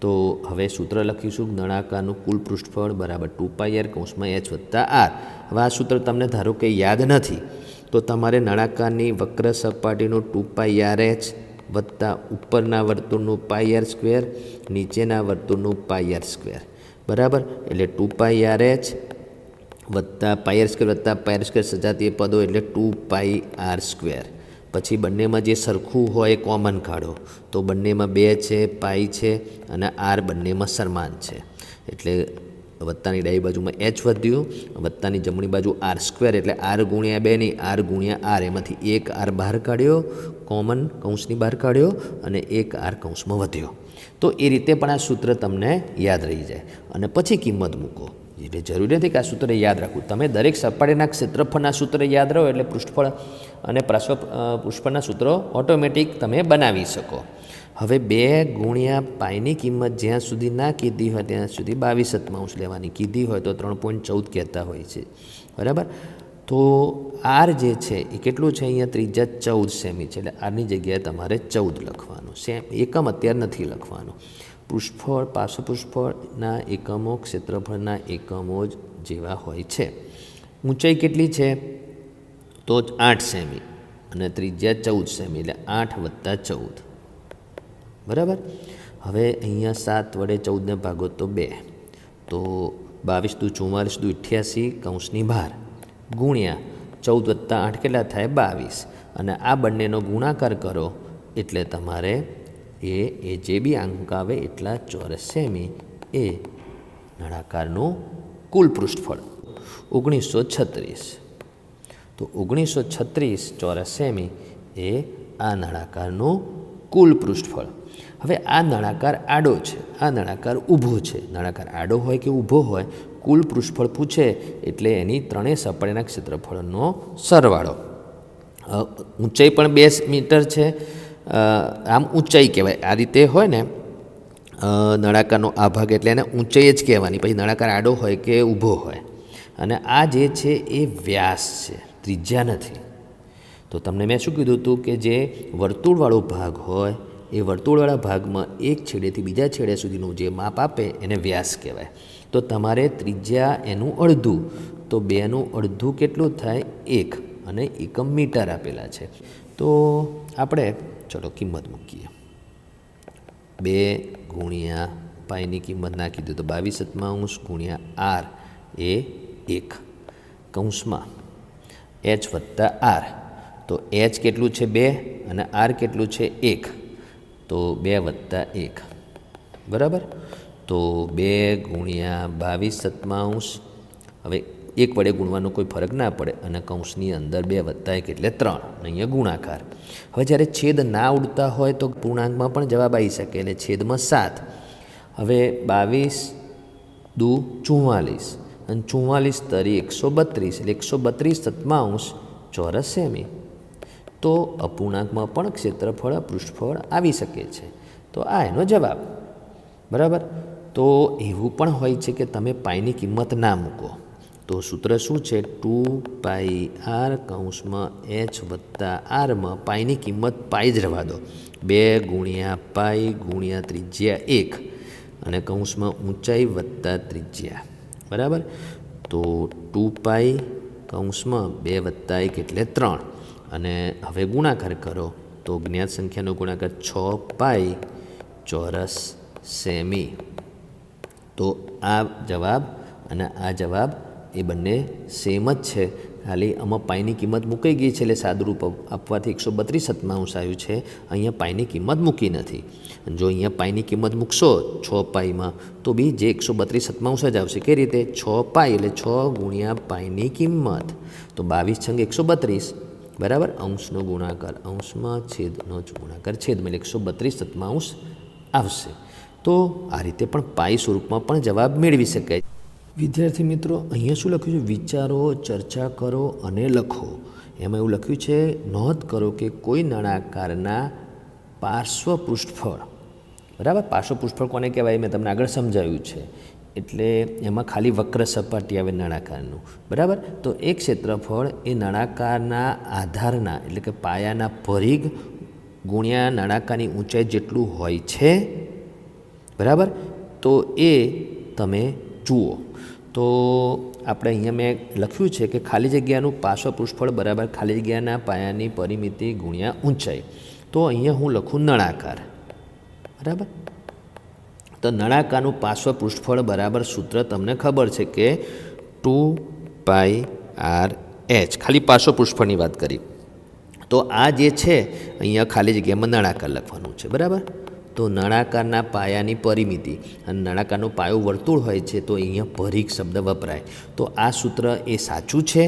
તો હવે સૂત્ર લખીશું, નળાકારનું કુલ પૃષ્ઠફળ બરાબર 2πr કૌંસમાં h વત્તા r. હવે આ સૂત્ર તમને ધારો કે યાદ નથી તો તમારે નળાકારની વક્ર સપાટીનું 2πrh વત્તા ઉપરના વર્તુળનું πr², નીચેના વર્તુળનું πr², બરાબર. એટલે 2πrh વત્તા πr² વત્તા πr² સજાતીય પદો એટલે 2πr². પછી બંનેમાં જે સરખું હોય એ કોમન કાઢો, તો બંનેમાં 2 છે, પાઈ છે અને r બંનેમાં સમાન છે, એટલે વત્તાની ડાબી બાજુમાં h વધ્યું, વત્તાની જમણી બાજુ r², એટલે r ગુણ્યા 2 નહીં, r ગુણ્યા r. એમાંથી એક r બહાર કાઢ્યો, કોમન કૌંસની બહાર કાઢ્યો અને એક r કૌંસમાં વધ્યો. તો એ રીતે પણ આ સૂત્ર તમને યાદ રહી જાય અને પછી કિંમત મૂકો. એટલે જરૂરી નથી કે આ સૂત્ર યાદ રાખવું. તમે દરેક સપાટીના ક્ષેત્રફળના સૂત્ર યાદ રહો એટલે પૃષ્ઠફળ અને પાર્શ્વ પૃષ્ઠફળના સૂત્રો ઓટોમેટિક તમે બનાવી શકો. હવે 2 ગુણ્યા પાઈની કિંમત જ્યાં સુધી ના કીધી હોય ત્યાં સુધી 22/7 લેવાની, કીધી હોય તો 3.14 કહેતા હોય છે, બરાબર. તો r જે છે એ કેટલું છે? અહીંયા ત્રિજ્યા 14 સેમી છે, એટલે આરની જગ્યાએ તમારે 14 લખવાનું. એકમ અત્યારે નથી લખવાનું. પૃષ્ઠફળ પાર્શ્વ પૃષ્ઠફળના એકમો ક્ષેત્રફળના એકમો જ જેવા હોય છે. ઊંચાઈ કેટલી છે? તો 8 સેમી અને ત્રિજ્યા 14 સેમી, એટલે 8 વત્તા 14, બરાબર. હવે અહીંયા 7 વડે 14ને ભાગો તો 2, તો 22 દુ 44 દુ 88 કૌંસની બહાર ગુણ્યા 14 વત્તા 8 કેટલા થાય? 22. અને આ બંનેનો ગુણાકાર કરો એટલે તમારે એ જે બી અંક આવે એટલા ચોરસ સેમી એ નળાકારનું કુલ પૃષ્ઠફળ 1936. તો 1936 ચોરસ સેમી એ આ નળાકારનું કુલ પૃષ્ઠફળ. હવે આ નળાકાર આડો છે, આ નળાકાર ઊભો છે. નળાકાર આડો હોય કે ઊભો હોય, કુલ પૃષ્ઠફળ પૂછે એટલે એની ત્રણેય સપાટીના ક્ષેત્રફળનો સરવાળો. ઊંચાઈ પણ 2 મીટર છે, આમ ઊંચાઈ કહેવાય. આ રીતે હોય ને નળાકારનો આ ભાગ એટલે એને ઊંચાઈ જ કહેવાની. પછી નળાકાર આડો હોય કે ઊભો હોય. અને આ જે છે એ વ્યાસ છે, ત્રિજ્યા નથી. તો તમને મેં શું કીધું હતું કે જે વર્તુળવાળો ભાગ હોય એ વર્તુળવાળા ભાગમાં એક છેડેથી બીજા છેડે સુધીનું જે માપ આપે એને વ્યાસ કહેવાય. તો તમારે ત્રિજ્યા એનું અડધું, તો 2નું અડધું કેટલું થાય? 1, અને એકમ મીટર આપેલા છે. તો આપણે ચલો કિંમત મૂકીએ. 2 ગુણ્યા પાઈની કિંમત નાખી દો તો 22/7 ગુણ્યા r એ 1 કૌંસમાં h વત્તા r. તો h કેટલું છે? 2 અને r કેટલું છે? 1. તો 2 વત્તા 1, બરાબર. તો 2 ગુણ્યા 22/7. હવે 1 વડે ગુણવાનો કોઈ ફરક ના પડે અને કૌંસની અંદર 2 વત્તા 1 એટલે 3. અહીંયા ગુણાકાર. હવે જ્યારે છેદ ના ઉડતા હોય તો પૂર્ણાંકમાં પણ જવાબ આવી શકે, એટલે છેદમાં 7. હવે 22 દુ 44 અને 44 તરી 132, એટલે 132/7 ચોરસ સેમી. તો અપૂર્ણાંકમાં પણ ક્ષેત્રફળ પૃષ્ઠફળ આવી શકે છે. તો તો આ એનો જવાબ. બરાબર. તો એવું પણ હોય છે કે તમે પાઈની કિંમત ના મૂકો, તો સૂત્ર શું છે? 2πr કૌંસમાં h વત્તા આરમાં પાઈની કિંમત પાઈ જ રહેવા દો, 2 ગુણ્યા પાઈ ગુણ્યા ત્રિજ્યા 1 અને કૌંસમાં ઊંચાઈ વત્તા ત્રિજ્યા. બરાબર. તો 2π કૌંસમાં 2 વત્તા 1 એટલે 3 અને હવે ગુણાકાર કરો તો જ્ઞાત સંખ્યાનો ગુણાકાર 6π ચોરસ સેમી. તો આ જવાબ અને આ જવાબ એ બંને સેમ જ છે, ખાલી આમાં પાઈની કિંમત મૂકાઈ ગઈ છે એટલે સાદુરૂપ આપવાથી 132 આવ્યું છે. અહીંયા પાઈની કિંમત મૂકી નથી. જો અહીંયા પાઈની કિંમત મૂકશો 6πમાં તો બી જે 132 જ આવશે. કઈ રીતે? 6π એટલે 6 ગુણ્યા પાઈની કિંમત, તો 22 છંગ 132. બરાબર. અંશનો ગુણાકાર અંશમાં, છેદનો જ ગુણાકાર છેદમાં, એટલે 132 આવશે. તો આ રીતે પણ પાઈ સ્વરૂપમાં પણ જવાબ મેળવી શકાય. વિદ્યાર્થી મિત્રો, અહીંયા શું લખ્યું છે? વિચારો, ચર્ચા કરો અને લખો. એમાં એવું લખ્યું છે, નોંધ કરો કે કોઈ નળાકારના પાર્શ્વ પૃષ્ઠફળ. બરાબર. પાર્શ્વ પૃષ્ઠફળ કોને કહેવાય? મેં તમને આગળ સમજાવ્યું છે. એટલે એમાં ખાલી વક્ર સપાટી આવે નળાકારનું. બરાબર. તો એ ક્ષેત્રફળ એ નળાકારના આધારના એટલે કે પાયાના પરિઘ ગુણ્યા નળાકારની ઊંચાઈ જેટલું હોય છે. બરાબર. તો એ તમે જુઓ. તો આપણે અહીંયા મેં લખ્યું છે કે ખાલી જગ્યાનું પાર્શ્વ પૃષ્ઠફળ બરાબર ખાલી જગ્યાના પાયાની પરિમિતિ ગુણ્યા ઊંચાઈ. તો અહીંયા હું લખું નળાકાર. બરાબર. તો નળાકારનું પાર્શ્વ પૃષ્ઠફળ બરાબર સૂત્ર તમને ખબર છે કે 2πr/h. ખાલી પાર્શ્વ પૃષ્ઠફળની વાત કરી. તો આ જે છે અહીંયા ખાલી જગ્યામાં નળાકાર લખવાનું છે. બરાબર. તો નળાકારના પાયાની પરિમિતિ અને નળાકારનો પાયો વર્તુળ હોય છે, તો અહીંયા પરિઘ શબ્દ વપરાય. તો આ સૂત્ર એ સાચું છે.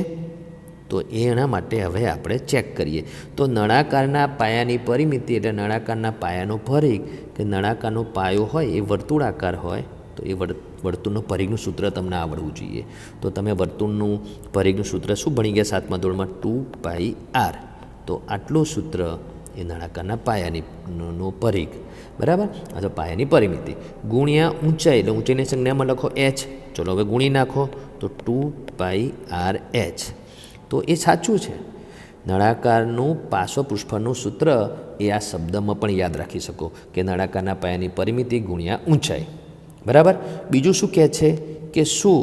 તો એના માટે હવે આપણે ચેક કરીએ. તો નળાકારના પાયાની પરિમિતિ એટલે નળાકારના પાયાનો પરિઘ, કે નળાકારનો પાયો હોય એ વર્તુળાકાર હોય, તો એ વર્તુળનું પરિઘનું સૂત્ર તમને આવડવું જોઈએ. તો તમે વર્તુળનું પરિઘનું સૂત્ર શું ભણી ગયા 7મા ધોરણમાં? 2πr. તો આટલું સૂત્ર એ નળાકારના પાયાની નો પરિઘ. બરાબર. આ તો પાયાની પરિમિતિ ગુણ્યા ઊંચાઈ, એટલે ઊંચાઈની સંજ્ઞામાં લખો h. ચલો હવે ગુણી નાખો તો 2πr/h. તો એ સાચું છે. નળાકારનું પાર્શ્વ પૃષ્ઠફળનું સૂત્ર એ આ શબ્દમાં પણ યાદ રાખી શકો કે નળાકારના પાયાની પરિમિતિ ગુણ્યા ઊંચાઈ. બરાબર. બીજું શું કહે છે કે શું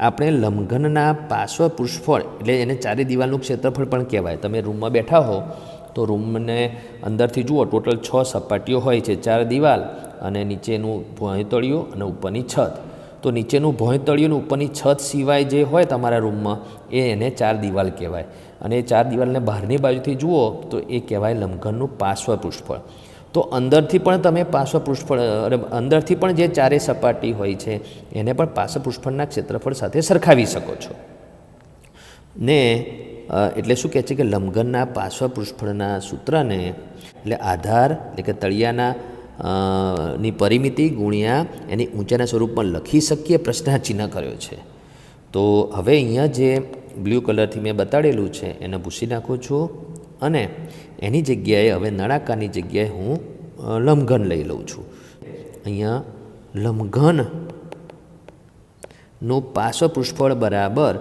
આપણે લંબઘનના પાર્શ્વ પૃષ્ઠફળ એટલે એને ચારે દિવાલનું ક્ષેત્રફળ પણ કહેવાય. તમે રૂમમાં બેઠા હો તો રૂમને અંદરથી જુઓ, ટોટલ 6 સપાટીઓ હોય છે, 4 દિવાલ અને નીચેનું ભોંયતળિયું અને ઉપરની છત. તો નીચેનું ભોંયતળિયું અને ઉપરની છત સિવાય જે હોય તમારા રૂમમાં એને 4 દિવાલ કહેવાય. અને એ 4 દિવાલને બહારની બાજુથી જુઓ તો એ કહેવાય લંબઘનનું પાર્શ્વ પૃષ્ઠફળ. તો અંદરથી પણ તમે પાર્શ્વ પૃષ્ઠફળ અંદરથી પણ જે ચારે સપાટી હોય છે એને પણ પાર્શ્વ પૃષ્ઠફળના ક્ષેત્રફળ સાથે સરખાવી શકો છો. ને એટલે શું કહે છે કે લંબઘનના પાર્શ્વ પૃષ્ઠફળના સૂત્રને એટલે આધાર એટલે કે તળિયાના ની પરિમિતિ ગુણ્યા એની ઊંચાઈના સ્વરૂપમાં લખી શકીએ. પ્રશ્નાર્થ ચિહ્ન કર્યો છે. તો હવે અહીંયા જે બ્લુ કલરથી મેં બતાડેલું છે એને ભૂસી નાખું છું અને એની જગ્યાએ હવે નળાકારની જગ્યાએ હું લંબઘન લઈ લઉં છું. અહીંયા લંબઘનનું પાર્શ્વ પૃષ્ઠફળ બરાબર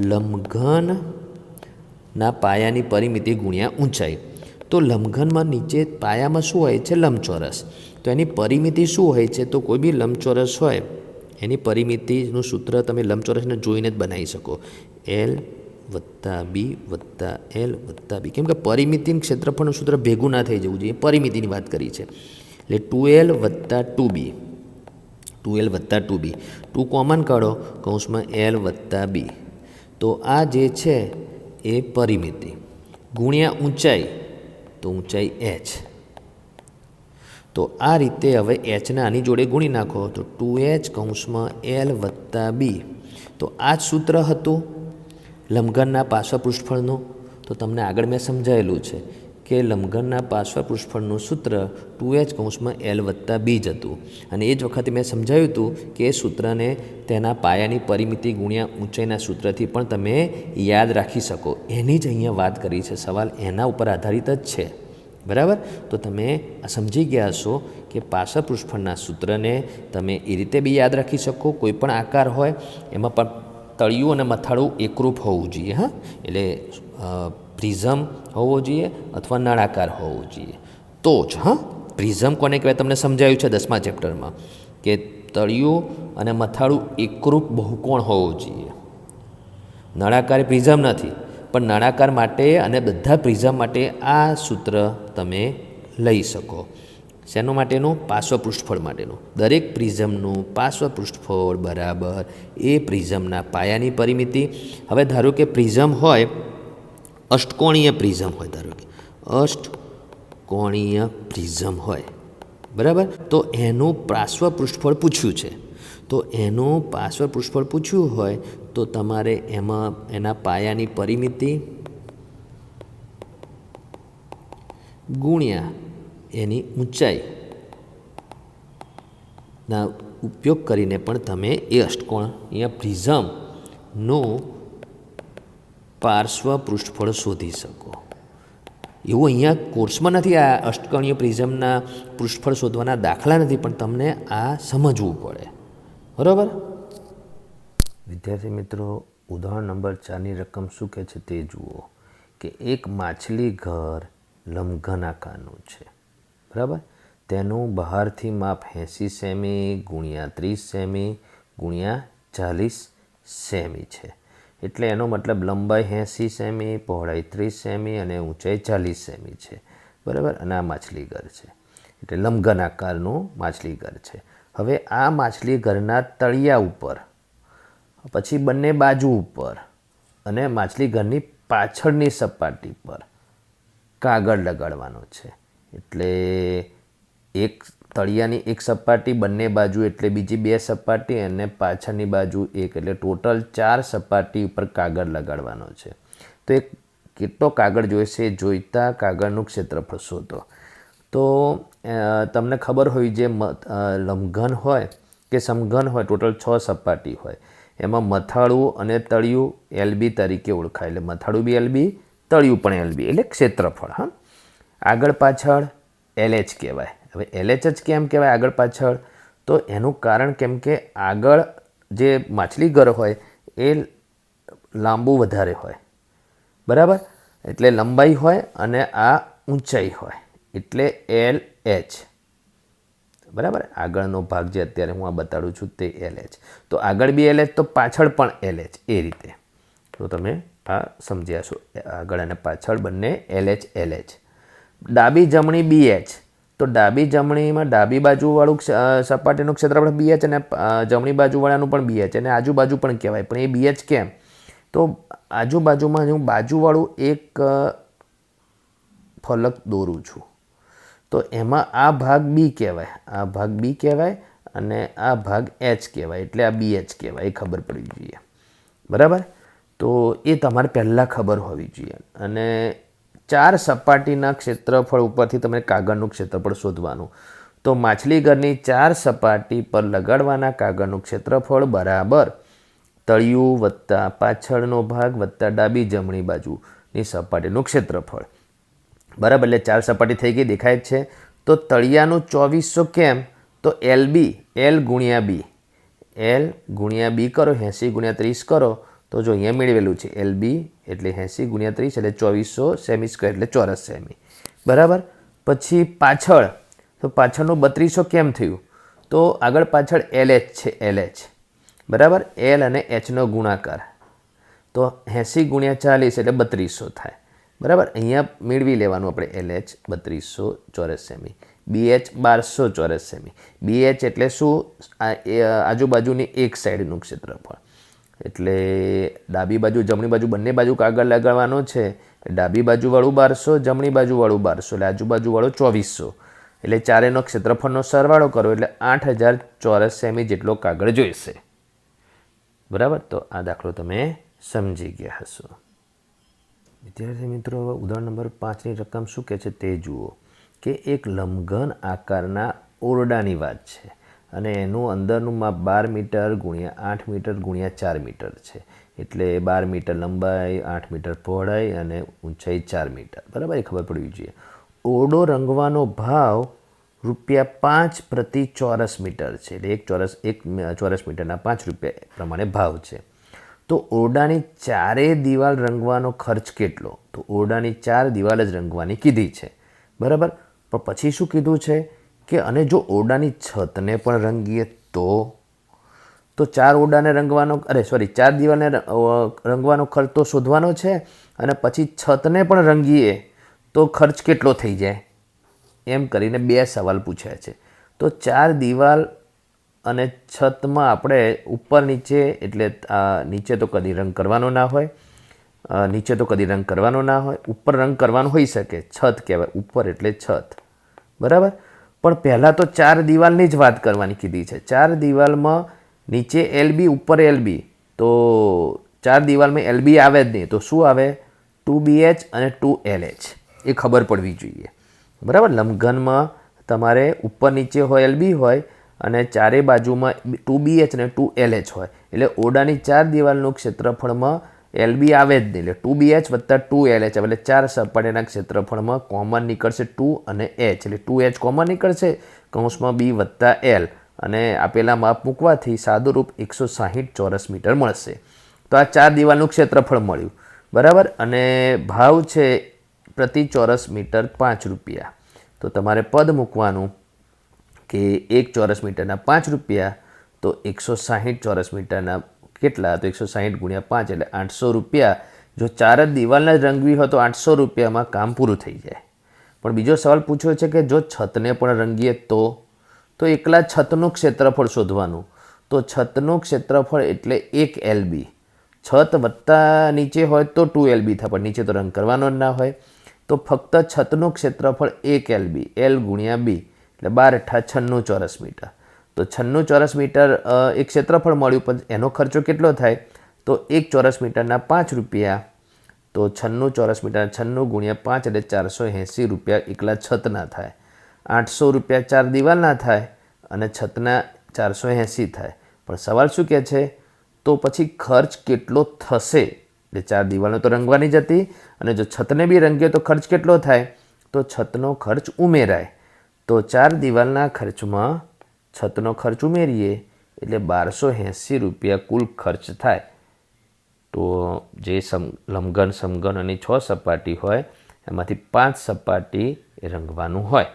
લંબઘનના પાયાની પરિમિતિ ગુણ્યા ઊંચાઈ. તો લંબઘનમાં નીચે પાયામાં શું હોય છે? લંબચોરસ. તો એની પરિમિતિ શું હોય છે? તો કોઈ બી લંબચોરસ હોય એની પરિમિતિનું સૂત્ર તમે લંબચોરસને જોઈને જ બનાવી શકો. L + B + L + B. કેમ કે પરિમિતિનું ક્ષેત્રફળનું સૂત્ર ભેગું ના થઈ જવું જોઈએ. પરિમિતિની વાત કરી છે એટલે 2L + 2B. 2L + 2B. 2 common કાઢો કૌંસમાં L + B. તો આ જે છે એ પરિમિતિ ગુણ્યા ઊંચાઈ, તો ઊંચાઈ h. તો આ રીતે હવે hને આની જોડે ગુણી નાખો તો 2h કૌંસમાં L + B. તો આ જ સૂત્ર હતું લંબઘનના પાર્શ્વ પૃષ્ઠફળનું. તો તમને આગળ મેં સમજાયેલું છે કે લંબઘનના પાર્શ્વ પૃષ્ઠફળનું સૂત્ર 2h કૌંસમાં L + B જ હતું. અને એ જ વખતે મેં સમજાવ્યું હતું કે એ સૂત્રને તેના પાયાની પરિમિતિ ગુણ્યા ઊંચાઈના સૂત્રથી પણ તમે યાદ રાખી શકો. એની જ અહીંયા વાત કરી છે. સવાલ એના ઉપર આધારિત જ છે. બરાબર. તો તમે સમજી ગયા હશો કે પાર્શ્વ પૃષ્ઠફળના સૂત્રને તમે એ રીતે બી યાદ રાખી શકો, કોઈ પણ આકાર હોય એમાં પણ તળિયું અને મથાળું એકરૂપ હોવું જોઈએ. હા, એટલે પ્રિઝમ હોવો જોઈએ અથવા નળાકાર હોવો જોઈએ તો જ. હા, પ્રિઝમ કોને કહેવાય તમને સમજાયું છે 10મા ચેપ્ટરમાં કે તળિયું અને મથાળું એકરૂપ બહુકોણ હોવું જોઈએ. નળાકાર પ્રિઝમ નથી, પણ નળાકાર માટે અને બધા પ્રિઝમ માટે આ સૂત્ર તમે લઈ શકો. શેનું માટેનું? પાર્શ્વ પૃષ્ઠફળ માટેનું. દરેક પ્રિઝમનું પાર્શ્વ પૃષ્ઠફળ બરાબર એ પ્રિઝમના પાયાની પરિમિતિ. હવે ધારો કે પ્રિઝમ હોય, અષ્ટકોણીય પ્રિઝમ હોય, ધારો કે અષ્ટકોણીય પ્રિઝમ હોય, બરાબર, તો એનું પાર્શ્વ પૃષ્ઠફળ પૂછ્યું છે. તો એનું પાર્શ્વ પૃષ્ઠફળ પૂછ્યું હોય તો તમારે એમાં એના પાયાની પરિમિતિ ગુણ્યા એની ઊંચાઈના ઉપયોગ કરીને પણ તમે એ અષ્ટકોણીય પ્રિઝમનું પાર્શ્વ પૃષ્ઠફળ શોધી શકો. એવું અહીંયા કોર્સમાં નથી, આ અષ્ટકોણીય પ્રિઝમના પૃષ્ઠફળ શોધવાના દાખલા નથી, પણ તમને આ સમજવું પડે. બરાબર વિદ્યાર્થી મિત્રો, ઉદાહરણ નંબર 4ની રકમ શું કહે છે તે જુઓ કે એક માછલી ઘર લંબઘન આકારનું છે. બરાબર, તેનું બહારથી માપ 80 સેમી ગુણ્યા 30 સેમી ગુણ્યા 40 સેમી છે. એટલે એનો મતલબ લંબાઈ 80 સેમી, પહોળાઈ 30 સેમી અને ઊંચાઈ 40 સેમી છે. બરાબર, અને આ માછલી ઘર છે, એટલે લંબઘન આકારનું માછલી ઘર છે. હવે આ માછલી ઘરના તળિયા ઉપર, પછી બંને બાજુ ઉપર અને માછલી ઘરની પાછળની સપાટી પર કાગળ લગાડવાનો છે. એટલે એક તળિયાની એક સપાટી, બંને બાજુ એટલે બીજી 2 સપાટી અને પાછળની બાજુ એક, એટલે ટોટલ 4 સપાટી ઉપર કાગળ લગાડવાનો છે. તો એક કેટલો કાગળ જોઈશે જોઈતા કાગળનું ક્ષેત્રફળ શોધો. તો તમને ખબર હોય જે લંબઘન હોય કે સમઘન હોય, ટોટલ 6 સપાટી હોય, એમાં મથાળું અને તળિયું LB તરીકે ઓળખાય. એટલે મથાળું બી LB, તળિયું પણ LB, એટલે ક્ષેત્રફળ. હા, આગળ પાછળ LH કહેવાય. હવે LH જ કેમ કહેવાય આગળ પાછળ? તો એનું કારણ કેમ કે આગળ જે માછલી ઘર હોય એ લાંબુ વધારે હોય, બરાબર, એટલે લંબાઈ હોય અને આ ઊંચાઈ હોય, એટલે LH. બરાબર, આગળનો ભાગ જે અત્યારે હું આ બતાડું છું તે LH. તો આગળ બી LH તો પાછળ પણ LH, એ રીતે. તો તમે આ સમજ્યા છો, આગળ અને પાછળ બંને LH LH. ડાબી જમણી BH. તો ડાબી જમણીમાં ડાબી બાજુવાળું સપાટીનું ક્ષેત્રફળ BH અને જમણી બાજુવાળાનું પણ BH, અને આજુબાજુ પણ કહેવાય. પણ એ BH કેમ? તો આજુબાજુમાં હું બાજુવાળું એક ફલક દોરું છું, તો એમાં આ ભાગ B કહેવાય, આ ભાગ B કહેવાય અને આ ભાગ H કહેવાય, એટલે આ BH કહેવાય. એ ખબર પડવી જોઈએ. બરાબર, તો એ તમારે પહેલાં ખબર હોવી જોઈએ. અને 4 સપાટીના ક્ષેત્રફળ ઉપરથી તમે કાગળનું ક્ષેત્રફળ શોધવાનું. તો માછલી ઘરની 4 સપાટી પર લગાડવાના કાગળનું ક્ષેત્રફળ બરાબર તળિયું વત્તા પાછળનો ભાગ વત્તા ડાબી જમણી બાજુની સપાટીનું ક્ષેત્રફળ. બરાબર, એટલે 4 સપાટી થઈ ગઈ, દેખાય જ છે. તો તળિયાનું 2400 કેમ? તો LB, L ગુણ્યા B, L ગુણ્યા B કરો, 80 ગુણ્યા 30 કરો, તો જો અહીંયા મેળવેલું છે LB એટલે 80 ગુણ્યા 30 એટલે 2400 સેમી સ્ક્વેર, એટલે ચોરસ સેમી. બરાબર, પછી પાછળ, તો પાછળનું 3200 કેમ થયું? તો આગળ પાછળ LH છે, LH. બરાબર, L અને Hનો ગુણાકાર, તો 80 ગુણ્યા 40 એટલે 3200 થાય. બરાબર, અહીંયા મેળવી લેવાનું આપણે LH 3200 ચોરસ સેમી, BH 1200 ચોરસ સેમી. BH એટલે શું? આજુબાજુની એક સાઈડનું ક્ષેત્રફળ. એટલે ડાબી બાજુ જમણી બાજુ બંને બાજુ કાગળ લગાડવાનો છે. ડાબી બાજુવાળું 1200, જમણી બાજુવાળું 1200, એટલે આજુબાજુવાળું 2400. એટલે ચારેનો ક્ષેત્રફળનો સરવાળો કરો એટલે 8000 ચોરસ સેમી જેટલો કાગળ જોઈશે. બરાબર, તો આ દાખલો તમે સમજી ગયા હશો. વિદ્યાર્થી મિત્રો, ઉદાહરણ નંબર 5ની રકમ શું કહે છે તે જુઓ કે એક લંબઘન આકારના ઓરડાની વાત છે અને એનું અંદરનું માપ 12 મીટર ગુણ્યા 8 મીટર ગુણ્યા 4 મીટર છે. એટલે 12 મીટર લંબાઈ, 8 મીટર પહોળાઈ અને ઊંચાઈ 4 મીટર. બરાબર, એ ખબર પડવી જોઈએ. ઓરડો રંગવાનો ભાવ ₹5 પ્રતિ ચોરસ મીટર છે. એટલે એક ચોરસ મીટરના ₹5 પ્રમાણે ભાવ છે. તો ઓરડાની ચારે દિવાલ રંગવાનો ખર્ચ કેટલો? તો ઓરડાની 4 દિવાલ જ રંગવાની કીધી છે, બરાબર. પણ પછી શું કીધું છે કે અને જો ઓરડાની છતને પણ રંગીએ તો 4 ઓરડાને રંગવાનો 4 દિવાલને રંગવાનો ખર્ચ તો શોધવાનો છે, અને પછી છતને પણ રંગીએ તો ખર્ચ કેટલો થઈ જાય, એમ કરીને 2 સવાલ પૂછ્યા છે. તો 4 દિવાલ અને છતમાં આપણે ઉપર નીચે, એટલે નીચે તો કદી રંગ કરવાનો ના હોય, ઉપર રંગ કરવાનો હોઈ શકે, છત કહેવાય, ઉપર એટલે છત, બરાબર. પણ પહેલાં તો 4 દિવાલની જ વાત કરવાની કીધી છે. 4 દિવાલમાં નીચે LB, ઉપર LB, તો 4 દિવાલમાં LB આવે જ નહીં, તો શું આવે? 2BH અને 2LH, એ ખબર પડવી જોઈએ, બરાબર. લંબઘનમાં તમારે ઉપર નીચે હોય LB હોય, અને ચારે બાજુમાં 2BH અને 2LH હોય, એટલે ઓરડાની 4 દિવાલનું ક્ષેત્રફળમાં LB આવે જ નહીં, એટલે 2BH વત્તા 2LH, એટલે 4 સપાટીના ક્ષેત્રફળમાં કોમન નીકળશે 2 અને H, એટલે 2H કોમન નીકળશે, કૌંસમાં B વત્તા L, અને આપેલા માપ મૂકવાથી સાદું રૂપ 160 ચોરસ મીટર મળશે. તો આ 4 દિવાલનું ક્ષેત્રફળ મળ્યું, બરાબર. અને ભાવ છે પ્રતિ ચોરસ મીટર ₹5. તો તમારે પદ મૂકવાનું કે 1 ચોરસ મીટરના ₹5, તો 160 ચોરસ મીટરના કેટલા? તો 160 ગુણ્યા 5 એટલે ₹800. જો 4 જ દિવાલને જ રંગવી હોય તો ₹800માં કામ પૂરું થઈ જાય. પણ બીજો સવાલ પૂછ્યો છે કે જો છતને પણ રંગીએ તો એકલા છતનું ક્ષેત્રફળ શોધવાનું. તો છતનું ક્ષેત્રફળ એટલે 1 LB, છત વત્તા નીચે હોય તો 2 LB થાય, પણ નીચે તો રંગ કરવાનો જ ના હોય. તો ફક્ત છતનું ક્ષેત્રફળ 1 LB, L ગુણ્યા B, એટલે 12 × 96 ચોરસ મીટર. તો 96 ચોરસ મીટર એક ક્ષેત્રફળ મળ્યું, પણ એનો ખર્ચો કેટલો થાય? તો 1 ચોરસ મીટરના ₹5, તો 96 ચોરસ મીટર, 96 ગુણ્યા 5 એટલે ₹480 એકલા છતના થાય, ₹800 4 દિવાલના થાય, અને છતના 480 થાય. પણ સવાલ શું કહે છે? તો પછી ખર્ચ કેટલો થશે? એટલે 4 દિવાલો તો રંગવાની જ હતી, અને જો છતને બી રંગ્યો તો ખર્ચ કેટલો થાય? તો છતનો ખર્ચ ઉમેરાય. તો 4 દિવાલના ખર્ચમાં છતનો ખર્ચ ઉમેરીએ એટલે ₹1280 કુલ ખર્ચ થાય. તો જે લંબઘન, સમઘન અને 6 સપાટી હોય એમાંથી 5 સપાટી રંગવાનું હોય.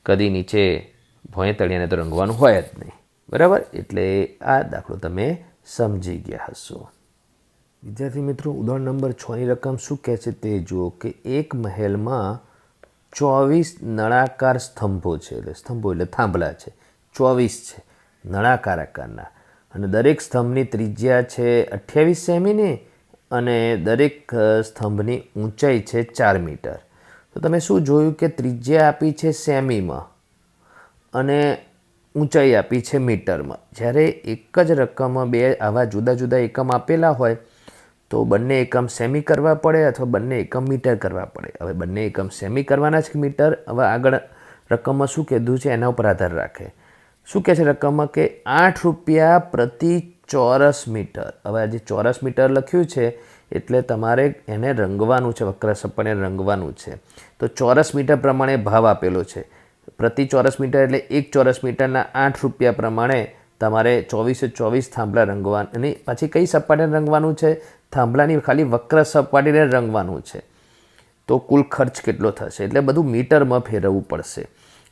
કદી નીચે ભોંય તળિયાને તો રંગવાનું હોય જ નહીં, બરાબર. એટલે આ દાખલો તમે સમજી ગયા હશો. વિદ્યાર્થી મિત્રો, ઉદાહરણ નંબર 6ની રકમ શું કહે છે તે જુઓ કે એક મહેલમાં 24 નળાકાર સ્તંભો છે. એટલે સ્તંભો એટલે થાંભલા છે, 24 છે, નળાકાર આકારના, અને દરેક સ્તંભની ત્રિજ્યા છે 28 સેમીની, અને દરેક સ્તંભની ઊંચાઈ છે 4 મીટર. તો તમે શું જોયું કે ત્રિજ્યા આપી છે સેમીમાં અને ઊંચાઈ આપી છે મીટરમાં. જ્યારે એક જ રકમમાં બે આવા જુદા જુદા એકમ આપેલા હોય તો બંને એકમ સેમી કરવા પડે અથવા બંને એકમ મીટર કરવા પડે. હવે બંને એકમ સેમી કરવાના છે કે મીટર? હવે આગળ રકમમાં શું કીધું છે એના ઉપર આધાર રાખે. શું કહે છે રકમમાં કે ₹8 પ્રતિ ચોરસ મીટર. હવે આ જે ચોરસ મીટર લખ્યું છે એટલે તમારે એને રંગવાનું છે, વક્ર સપાટીને રંગવાનું છે. તો ચોરસ મીટર પ્રમાણે ભાવ આપેલો છે. પ્રતિ ચોરસ મીટર એટલે 1 ચોરસ મીટરના ₹8 પ્રમાણે તમારે 24 થાંભલા રંગવાના. અને પછી કઈ સપાટીને રંગવાનું છે? થાંભલાની ખાલી વક્ર સપાટીને રંગવાનું છે. તો કુલ ખર્ચ કેટલો થશે? એટલે બધું મીટરમાં ફેરવવું પડશે.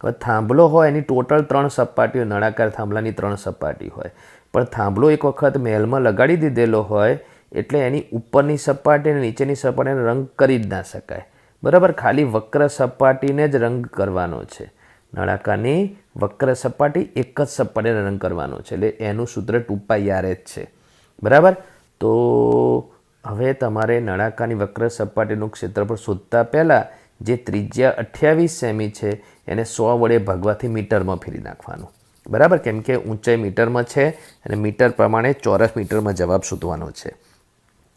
હવે થાંભલો હોય એની ટોટલ 3 સપાટીઓ, નળાકાર થાંભલાની 3 સપાટી હોય, પણ થાંભલો એક વખત મહેલમાં લગાડી દીધેલો હોય એટલે એની ઉપરની સપાટી અને નીચેની સપાટીને રંગ કરી જ ના શકાય, બરાબર. ખાલી વક્ર સપાટીને જ રંગ કરવાનો છે. નળાકારની વક્ર સપાટી એક જ સપાટીને રંગ કરવાનો છે, એટલે એનું સૂત્ર 2πr જ છે, બરાબર. તો હવે તમારે નળાકારની વક્ર સપાટીનું ક્ષેત્રફળ શોધતા પહેલાં જે ત્રિજ્યા 28 સેમી છે એને 100 વડે ભાગવાથી મીટરમાં ફેરી નાખવાનું, બરાબર. કેમ કે ઊંચાઈ મીટરમાં છે અને મીટર પ્રમાણે ચોરસ મીટરમાં જવાબ શોધવાનો છે.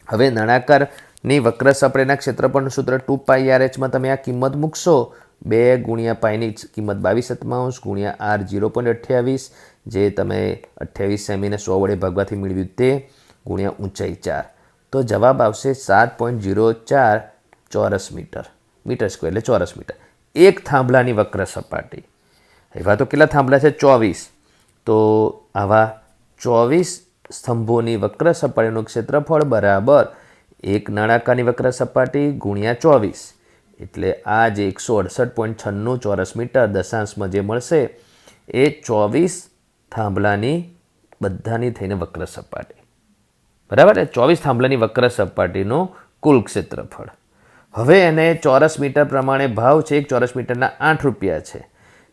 હવે નળાકારની વક્ર સપાટીના ક્ષેત્રફળનું સૂત્ર 2πrhમાં તમે આ કિંમત મૂકશો. 2 ગુણ્યા પાઈની કિંમત 22/7 ગુણ્યા r 0.28, જે તમે 28 સેમીને 100 વડે ભાગવાથી મેળવ્યું તે, ગુણ્યા ઊંચાઈ 4. તો જવાબ આવશે 7.04 ચોરસ મીટર. મીટર સ્ક્વેર એટલે ચોરસ મીટર. એક થાંભલાની વક્ર સપાટી. એવા તો કેટલા થાંભલા છે? 24. તો આવા 24 સ્તંભોની વક્ર સપાટીનું ક્ષેત્રફળ બરાબર એક નળાકારની વક્ર સપાટી ગુણ્યા 24. એટલે આ જે 168.96 ચોરસ મીટર દશાંશમાં જે મળશે એ 24 થાંભલાની બધાની થઈને વક્ર સપાટી, બરાબર. 24 થાંભલાની વક્ર સપાટીનો કુલ ક્ષેત્રફળ. હવે એને ચોરસ મીટર પ્રમાણે ભાવ છે. 1 ચોરસ મીટરના 8 રૂપિયા છે.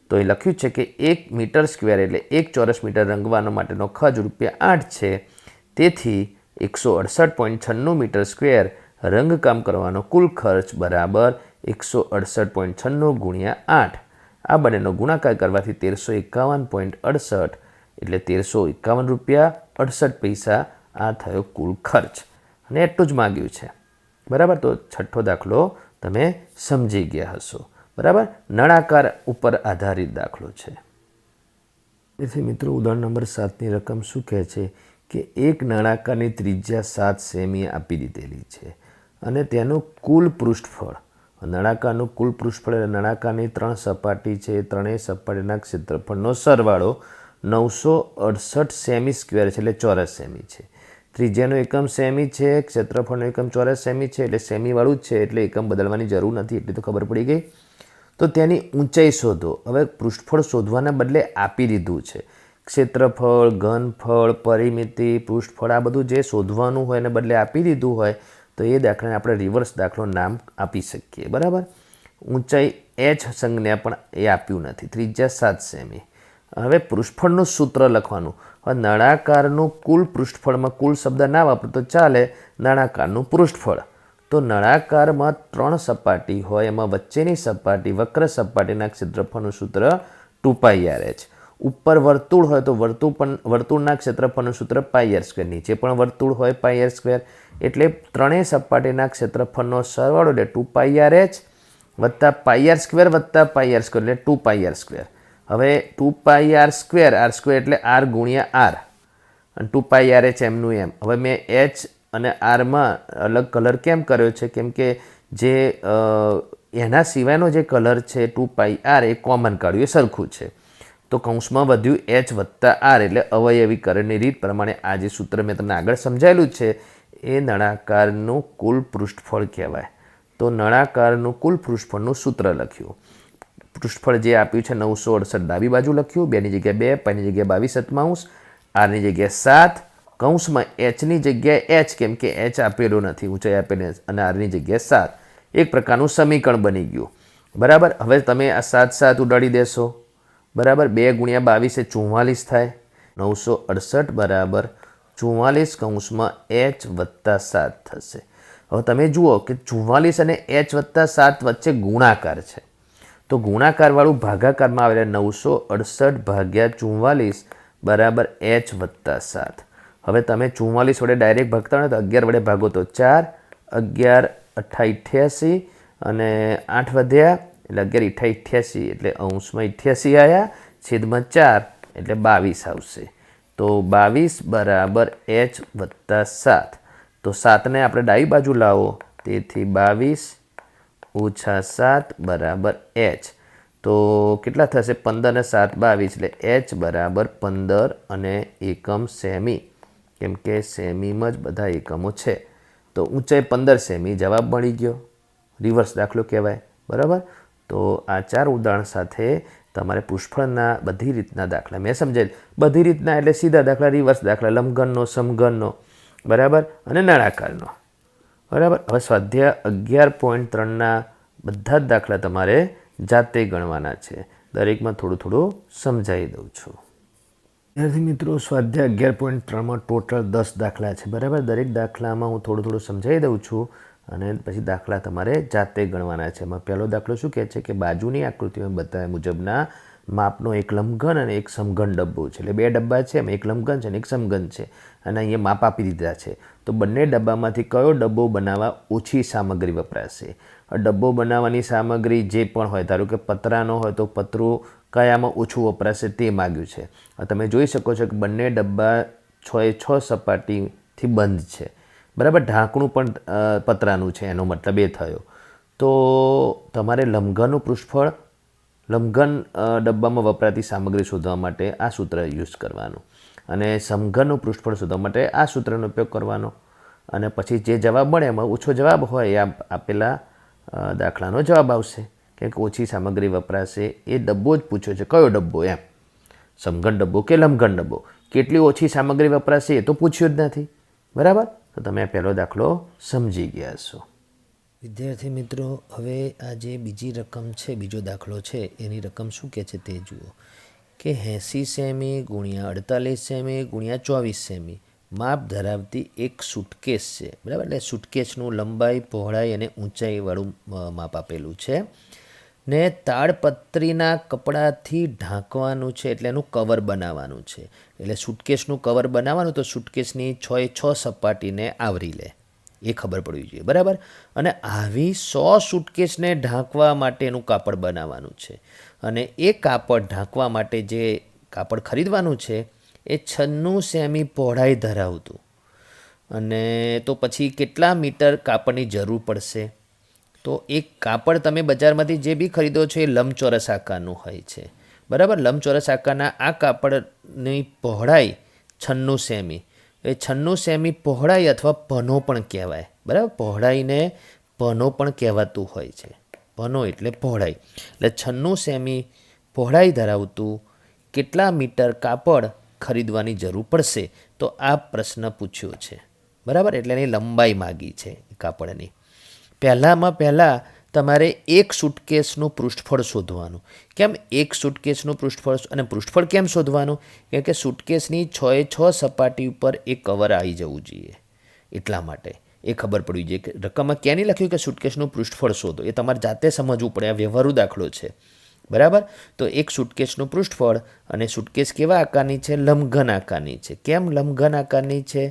તો એ લખ્યું છે કે 1 મીટર સ્ક્વેર એટલે 1 ચોરસ મીટર રંગવાનો માટેનો ખર્ચ ₹8 છે. તેથી 168.96 મીટર સ્ક્વેર રંગકામ કરવાનો કુલ ખર્ચ બરાબર 168.96 ગુણ્યા 8. આ બંનેનો ગુણાકાર કરવાથી 1351.68 એટલે ₹1351.68 આ થયો કુલ ખર્ચ. અને એટલું જ માગ્યું છે, બરાબર. તો છઠ્ઠો દાખલો તમે સમજી ગયા હશો, બરાબર. નળાકાર ઉપર આધારિત દાખલો છે. તેથી મિત્રો ઉદાહરણ નંબર 7ની રકમ શું કહે છે કે એક નળાકારની ત્રિજ્યા 7 સેમી આપી દીધેલી છે અને તેનું કુલ પૃષ્ઠફળ, નળાકારનું કુલ પૃષ્ઠફળ એટલે નળાકારની 3 સપાટી છે, ત્રણેય સપાટીના ક્ષેત્રફળનો સરવાળો 968 સેમી સ્ક્વેર છે એટલે ચોરસ સેમી છે. ત્રિજ્યાનો એકમ સેમી છે, ક્ષેત્રફળનો એકમ ચોરસ સેમી છે એટલે સેમીવાળું જ છે એટલે એકમ બદલવાની જરૂર નથી, એટલી તો ખબર પડી ગઈ. તો તેની ઊંચાઈ શોધો. હવે પૃષ્ઠફળ શોધવાના બદલે આપી દીધું છે ક્ષેત્રફળ, ઘનફળ, પરિમિતિ, પૃષ્ઠફળ, આ બધું જે શોધવાનું હોય એને બદલે આપી દીધું હોય તો એ દાખલાને આપણે રિવર્સ દાખલો નામ આપી શકીએ, બરાબર. ઊંચાઈ h સંજ્ઞા પણ એ આપ્યું નથી, ત્રિજ્યા 7 સેમી. હવે પૃષ્ઠફળનું સૂત્ર લખવાનું. હવે નળાકારનું કુલ પૃષ્ઠફળમાં કુલ શબ્દ ના વાપરો તો ચાલે, નળાકારનું પૃષ્ઠફળ. તો નળાકારમાં 3 સપાટી હોય એમાં વચ્ચેની સપાટી વક્ર સપાટીના ક્ષેત્રફળનું સૂત્ર 2πrh. ઉપર વર્તુળ હોય તો વર્તુળના ક્ષેત્રફળનું સૂત્ર πr². નીચે પણ વર્તુળ હોય πr². એટલે ત્રણેય સપાટીના ક્ષેત્રફળનો સરવાળો એટલે 2πrh વત્તા πr² વત્તા πr² એટલે 2πr². હવે 2πr², r² એટલે r ગુણ્યા r અને 2πrh એમનું એમ. હવે મેં h અને આરમાં અલગ કલર કેમ કર્યો છે? કેમ કે જે એના સિવાયનો જે કલર છે 2πr એ કોમન કાઢ્યું, એ સરખું છે. તો કૌંસમાં વધ્યું h વત્તા r એટલે અવયવીકરણની રીત પ્રમાણે આ જે સૂત્ર મેં તમને આગળ સમજાયેલું છે એ નળાકારનું કુલ પૃષ્ઠફળ કહેવાય. તો નળાકારનું કુલ પૃષ્ઠફળનું સૂત્ર લખ્યું. પૃષ્ઠફળ જે આપ્યું છે 968 ડાબી બાજુ લખ્યું, 2ની જગ્યાએ 2, πની જગ્યાએ 22/7, આરની જગ્યાએ 7, કૌંસમાં hની જગ્યાએ h કેમ કે h આપેલો નથી, ઊંચાઈ આપેલી, અને આરની જગ્યાએ 7. એક પ્રકારનું સમીકરણ બની ગયું, બરાબર. હવે તમે આ 7 ઉડાડી દેશો, બરાબર. 2 ગુણ્યા 22 એ 44 થાય. 968 બરાબર 44 કૌંસમાં h વત્તા 7 થશે. હવે તમે જુઓ કે 44 અને h વત્તા 7 વચ્ચે ગુણાકાર છે. તો ગુણાકારવાળું ભાગાકારમાં આવે 968 ભાગ્યા 44 બરાબર h વત્તા 7. હવે તમે 44 વડે ડાયરેક્ટ ભાગતા હોય તો 11 વડે ભાગો તો 4, 11 8 88 અને 8 વધ્યા એટલે 11 8 88 એટલે અંશમાં 88 આવ્યા, છેદમાં 4 એટલે 22 આવશે. તો 22 બરાબર h વત્તા 7. તો 7ને આપણે ડાબી બાજુ લાવો, તેથી 22 ઓછા 7 બરાબર h. તો કેટલા થશે? 15 અને 7 22 એટલે h બરાબર 15 અને એકમ સેમી, કેમ કે સેમીમાં જ બધા એકમો છે. તો ઊંચાઈ 15 સેમી જવાબ મળી ગયો. રિવર્સ દાખલો કહેવાય, બરાબર. તો આ 4 ઉદાહરણ સાથે તમારે પૃષ્ઠફળના બધી રીતના દાખલા મેં સમજાય. બધી રીતના એટલે સીધા દાખલા, રિવર્સ દાખલા, લંબઘનનો, સમઘનનો, બરાબર, અને નળાકારનો, બરાબર. હવે સ્વાધ્યાય 11.3ના બધા જ દાખલા તમારે જાતે ગણવાના છે. દરેકમાં થોડું થોડું સમજાવી દઉં છું. વિદ્યાર્થી મિત્રો, સ્વાધ્યાય 11.3માં ટોટલ 10 દાખલા છે, બરાબર. દરેક દાખલામાં હું થોડું સમજાવી દઉં છું અને પછી દાખલા તમારે જાતે ગણવાના છે. એમાં પહેલો દાખલો શું કહે છે કે બાજુની આકૃતિમાં બતાવ્યા મુજબના માપનો એક લંબઘન અને એક સમઘન ડબ્બો છે. એટલે 2 ડબ્બા છે, એમાં એક લંબઘન છે અને એક સમઘન છે, અને અહીંયા માપ આપી દીધા છે. તો બંને ડબ્બામાંથી કયો ડબ્બો બનાવવા ઓછી સામગ્રી વપરાશે? ડબ્બો બનાવવાની સામગ્રી જે પણ હોય, ધારો કે પતરાનો હોય તો પતરું કયામાં ઓછું વપરાશે તે માગ્યું છે. તમે જોઈ શકો છો કે બંને ડબ્બા 6 સપાટીથી બંધ છે, બરાબર. ઢાંકણું પણ પતરાનું છે, એનો મતલબ એ થયો. તો તમારે લંબઘનનું પૃષ્ઠફળ લંબઘન ડબ્બામાં વપરાતી સામગ્રી શોધવા માટે આ સૂત્ર યુઝ કરવાનું અને સમઘનનું પૃષ્ઠફળ શોધવા માટે આ સૂત્રનો ઉપયોગ કરવાનો અને પછી જે જવાબ મળે એમાં ઓછો જવાબ હોય એ આપેલા દાખલાનો જવાબ આવશે. કેમ કે ઓછી સામગ્રી વપરાશે એ ડબ્બો જ પૂછ્યો છે, કયો ડબ્બો એમ, સમઘન ડબ્બો કે લંબઘન ડબ્બો, કેટલી ઓછી સામગ્રી વપરાશે એ તો પૂછ્યું જ નથી. બરાબર, તો તમે આ પહેલો દાખલો સમજી ગયા છો. વિદ્યાર્થી મિત્રો, હવે આ જે બીજી રકમ છે, બીજો દાખલો છે, એની રકમ શું કહે છે તે જુઓ કે 80 સેમી ગુણ્યા 48 સેમી ગુણ્યા 24 સેમી માપ ધરાવતી એક સૂટકેસ છે. બરાબર, એટલે સૂટકેસનું લંબાઈ, પહોળાઈ અને ઊંચાઈવાળું માપ આપેલું છે ને તાડપત્રીના કપડાથી ઢાંકવાનું છે, એટલે એનું કવર બનાવવાનું છે. એટલે સૂટકેસનું કવર બનાવવાનું તો સૂટકેસની 6 સપાટીને આવરી લે, એ ખબર પડવી જોઈએ. બરાબર, અને આવી 100 સૂટકેસને ઢાંકવા માટેનું કાપડ બનાવવાનું છે અને એ કાપડ ઢાંકવા માટે જે કાપડ ખરીદવાનું છે એ 96 સેમી પહોળાઈ ધરાવતું, અને તો પછી કેટલા મીટર કાપડની જરૂર પડશે? તો એક કાપડ તમે બજારમાંથી જે બી ખરીદો છો એ લંબચોરસ આકારનું હોય છે. બરાબર, લંબચોરસ આકારના આ કાપડની પહોળાઈ 96 સેમી, એ 96 સેમી પહોળાઈ અથવા પનો પણ કહેવાય. બરાબર, પહોળાઈને પનો પણ કહેવાતું હોય છે. પનો એટલે પહોળાઈ. એટલે 96 સેમી પહોળાઈ ધરાવતું કેટલા મીટર કાપડ ખરીદવાની જરૂર પડશે? તો આ પ્રશ્ન પૂછ્યો છે. બરાબર, એટલે એની લંબાઈ માગી છે કાપડની. પહેલાં તમારે એક સૂટકેસનું પૃષ્ઠફળ શોધવાનું. કેમ એક સૂટકેસનું પૃષ્ઠફળ, અને પૃષ્ઠફળ કેમ શોધવાનું? કેમ કે સૂટકેસની 6 સપાટી ઉપર એ કવર આવી જવું જોઈએ, એટલા માટે એ ખબર પડવી જોઈએ. રકમમાં ક્યાં નહીં લખ્યું કે સૂટકેસનું પૃષ્ઠફળ શોધો, એ તમારે જાતે સમજવું પડે. આ વ્યવહારુ દાખલો છે. બરાબર, તો એક સૂટકેસનું પૃષ્ઠફળ, અને સૂટકેસ કેવા આકારની છે? લંબઘન આકારની છે. કેમ લંબઘન આકારની છે?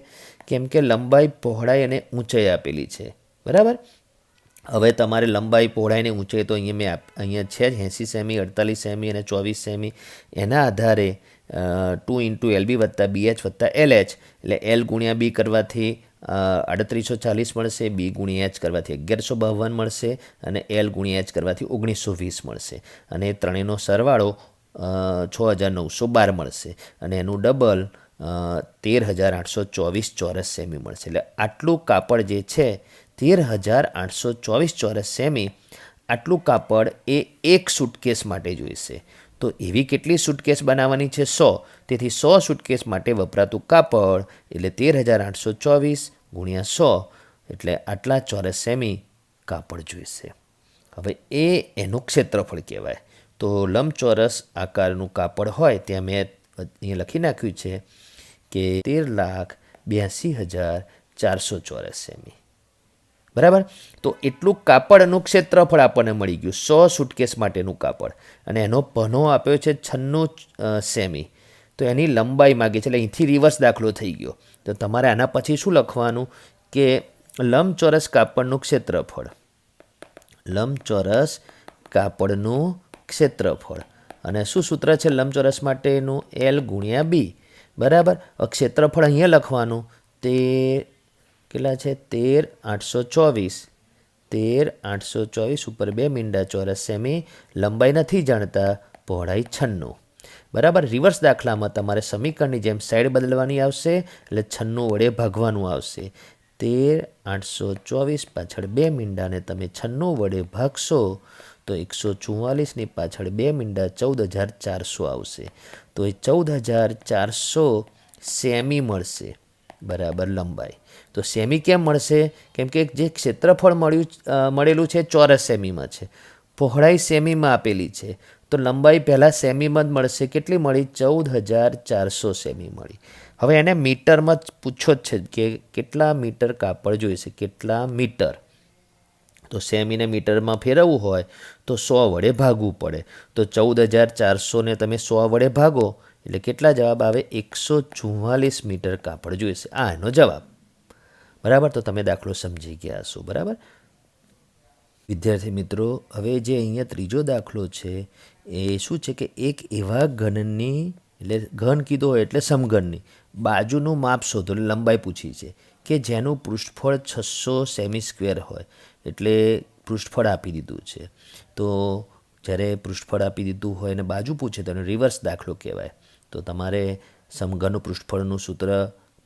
કેમ કે લંબાઈ, પહોળાઈ અને ઊંચાઈ આપેલી છે. બરાબર, હવે તમારે લંબાઈ, પહોળાઈ અને ઊંચાઈ તો અહીંયા છે જ, 80 સેમી, 48 સેમી અને 24 સેમી. એના આધારે 2 × LB + BH + LH, એટલે L × B કરવાથી 3840 મળશે, B × H કરવાથી 1152 મળશે અને L × H કરવાથી 1920 મળશે. અને ત્રણેયનો સરવાળો 6912 મળશે અને એનું ડબલ 13824 ચોરસ સેમી મળશે. એટલે આટલું કાપડ જે છે 13824 ચોરસ સેમી, આટલું કાપડ એ એક સૂટકેસ માટે જોઈશે. તો એવી કેટલી સૂટકેસ બનાવવાની છે? 100. તેથી 100 સૂટકેસ માટે વપરાતું કાપડ એટલે 13824 × 100, એટલે આટલા ચોરસ સેમી કાપડ જોઈશે. હવે એનું ક્ષેત્રફળ કહેવાય. તો લંબચોરસ આકારનું કાપડ હોય ત્યાં મેં અહીંયા લખી નાખ્યું છે કે 13,82,400 ચોરસ સેમી. બરાબર, તો એટલું કાપડનું ક્ષેત્રફળ આપણને મળી ગયું, 100 સૂટકેસ માટેનું કાપડ, અને એનો પનો આપ્યો છે 96 સેમી. તો એની લંબાઈ માગી છે, એટલે અહીંથી રિવર્સ દાખલો થઈ ગયો. તો તમારે આના પછી શું લખવાનું કે લંબચોરસ કાપડનું ક્ષેત્રફળ, લંબચોરસ કાપડનું ક્ષેત્રફળ, અને શું સૂત્ર છે લંબચોરસ માટેનું? L × B. બરાબર, ક્ષેત્રફળ અહીંયા લખવાનું, તે કેટલા છે? 13824, 13824 ઉપર 2 મીંડા ચોરસ સેમી. લંબાઈ નથી જાણતા, પહોળાઈ 96. બરાબર, રિવર્સ દાખલામાં તમારે સમીકરણની જેમ સાઈડ બદલવાની આવશે, એટલે 96 વડે ભાગવાનું આવશે. 13824 પાછળ 2 મીંડાને તમે 96 વડે ભાગશો તો 144ની પાછળ 2 મીંડા 14400 આવશે. તો એ 14400 સેમી મળશે. બરાબર, લંબાઈ. તો સેમી કેમ મળશે? કેમ કે જે ક્ષેત્રફળ મળેલું છે ચોરસ સેમીમાં છે, પહોળાઈ સેમીમાં આપેલી છે, તો લંબાઈ પહેલાં સેમીમાં જ મળશે. કેટલી મળી? 14400 સેમી મળી. હવે એને મીટરમાં જ પૂછો જ છે કે કેટલા મીટર કાપડ જોઈશે, કેટલા મીટર. તો સેમીને મીટરમાં ફેરવવું હોય તો 100 વડે ભાગવું પડે. તો 14400ને તમે 100 વડે ભાગો એટલે કેટલા જવાબ આવે? 144 મીટર કાપડ જોઈશે. આ એનો જવાબ. બરાબર, તો તમે દાખલો સમજી ગયા હશો. બરાબર, વિદ્યાર્થી મિત્રો, હવે જે અહીંયા ત્રીજો દાખલો છે એ શું છે કે એક એવા ઘનની, એટલે ઘન કીધો હોય એટલે સમઘનની બાજુનું માપ શોધો, એટલે લંબાઈ પૂછી છે કે જેનું પૃષ્ઠફળ 600 સેમી સ્ક્વેર હોય. એટલે પૃષ્ઠફળ આપી દીધું છે. તો જ્યારે પૃષ્ઠફળ આપી દીધું હોય અને બાજુ પૂછે તો એનો રિવર્સ દાખલો કહેવાય. તો તમારે સમઘનનું પૃષ્ઠફળનું સૂત્ર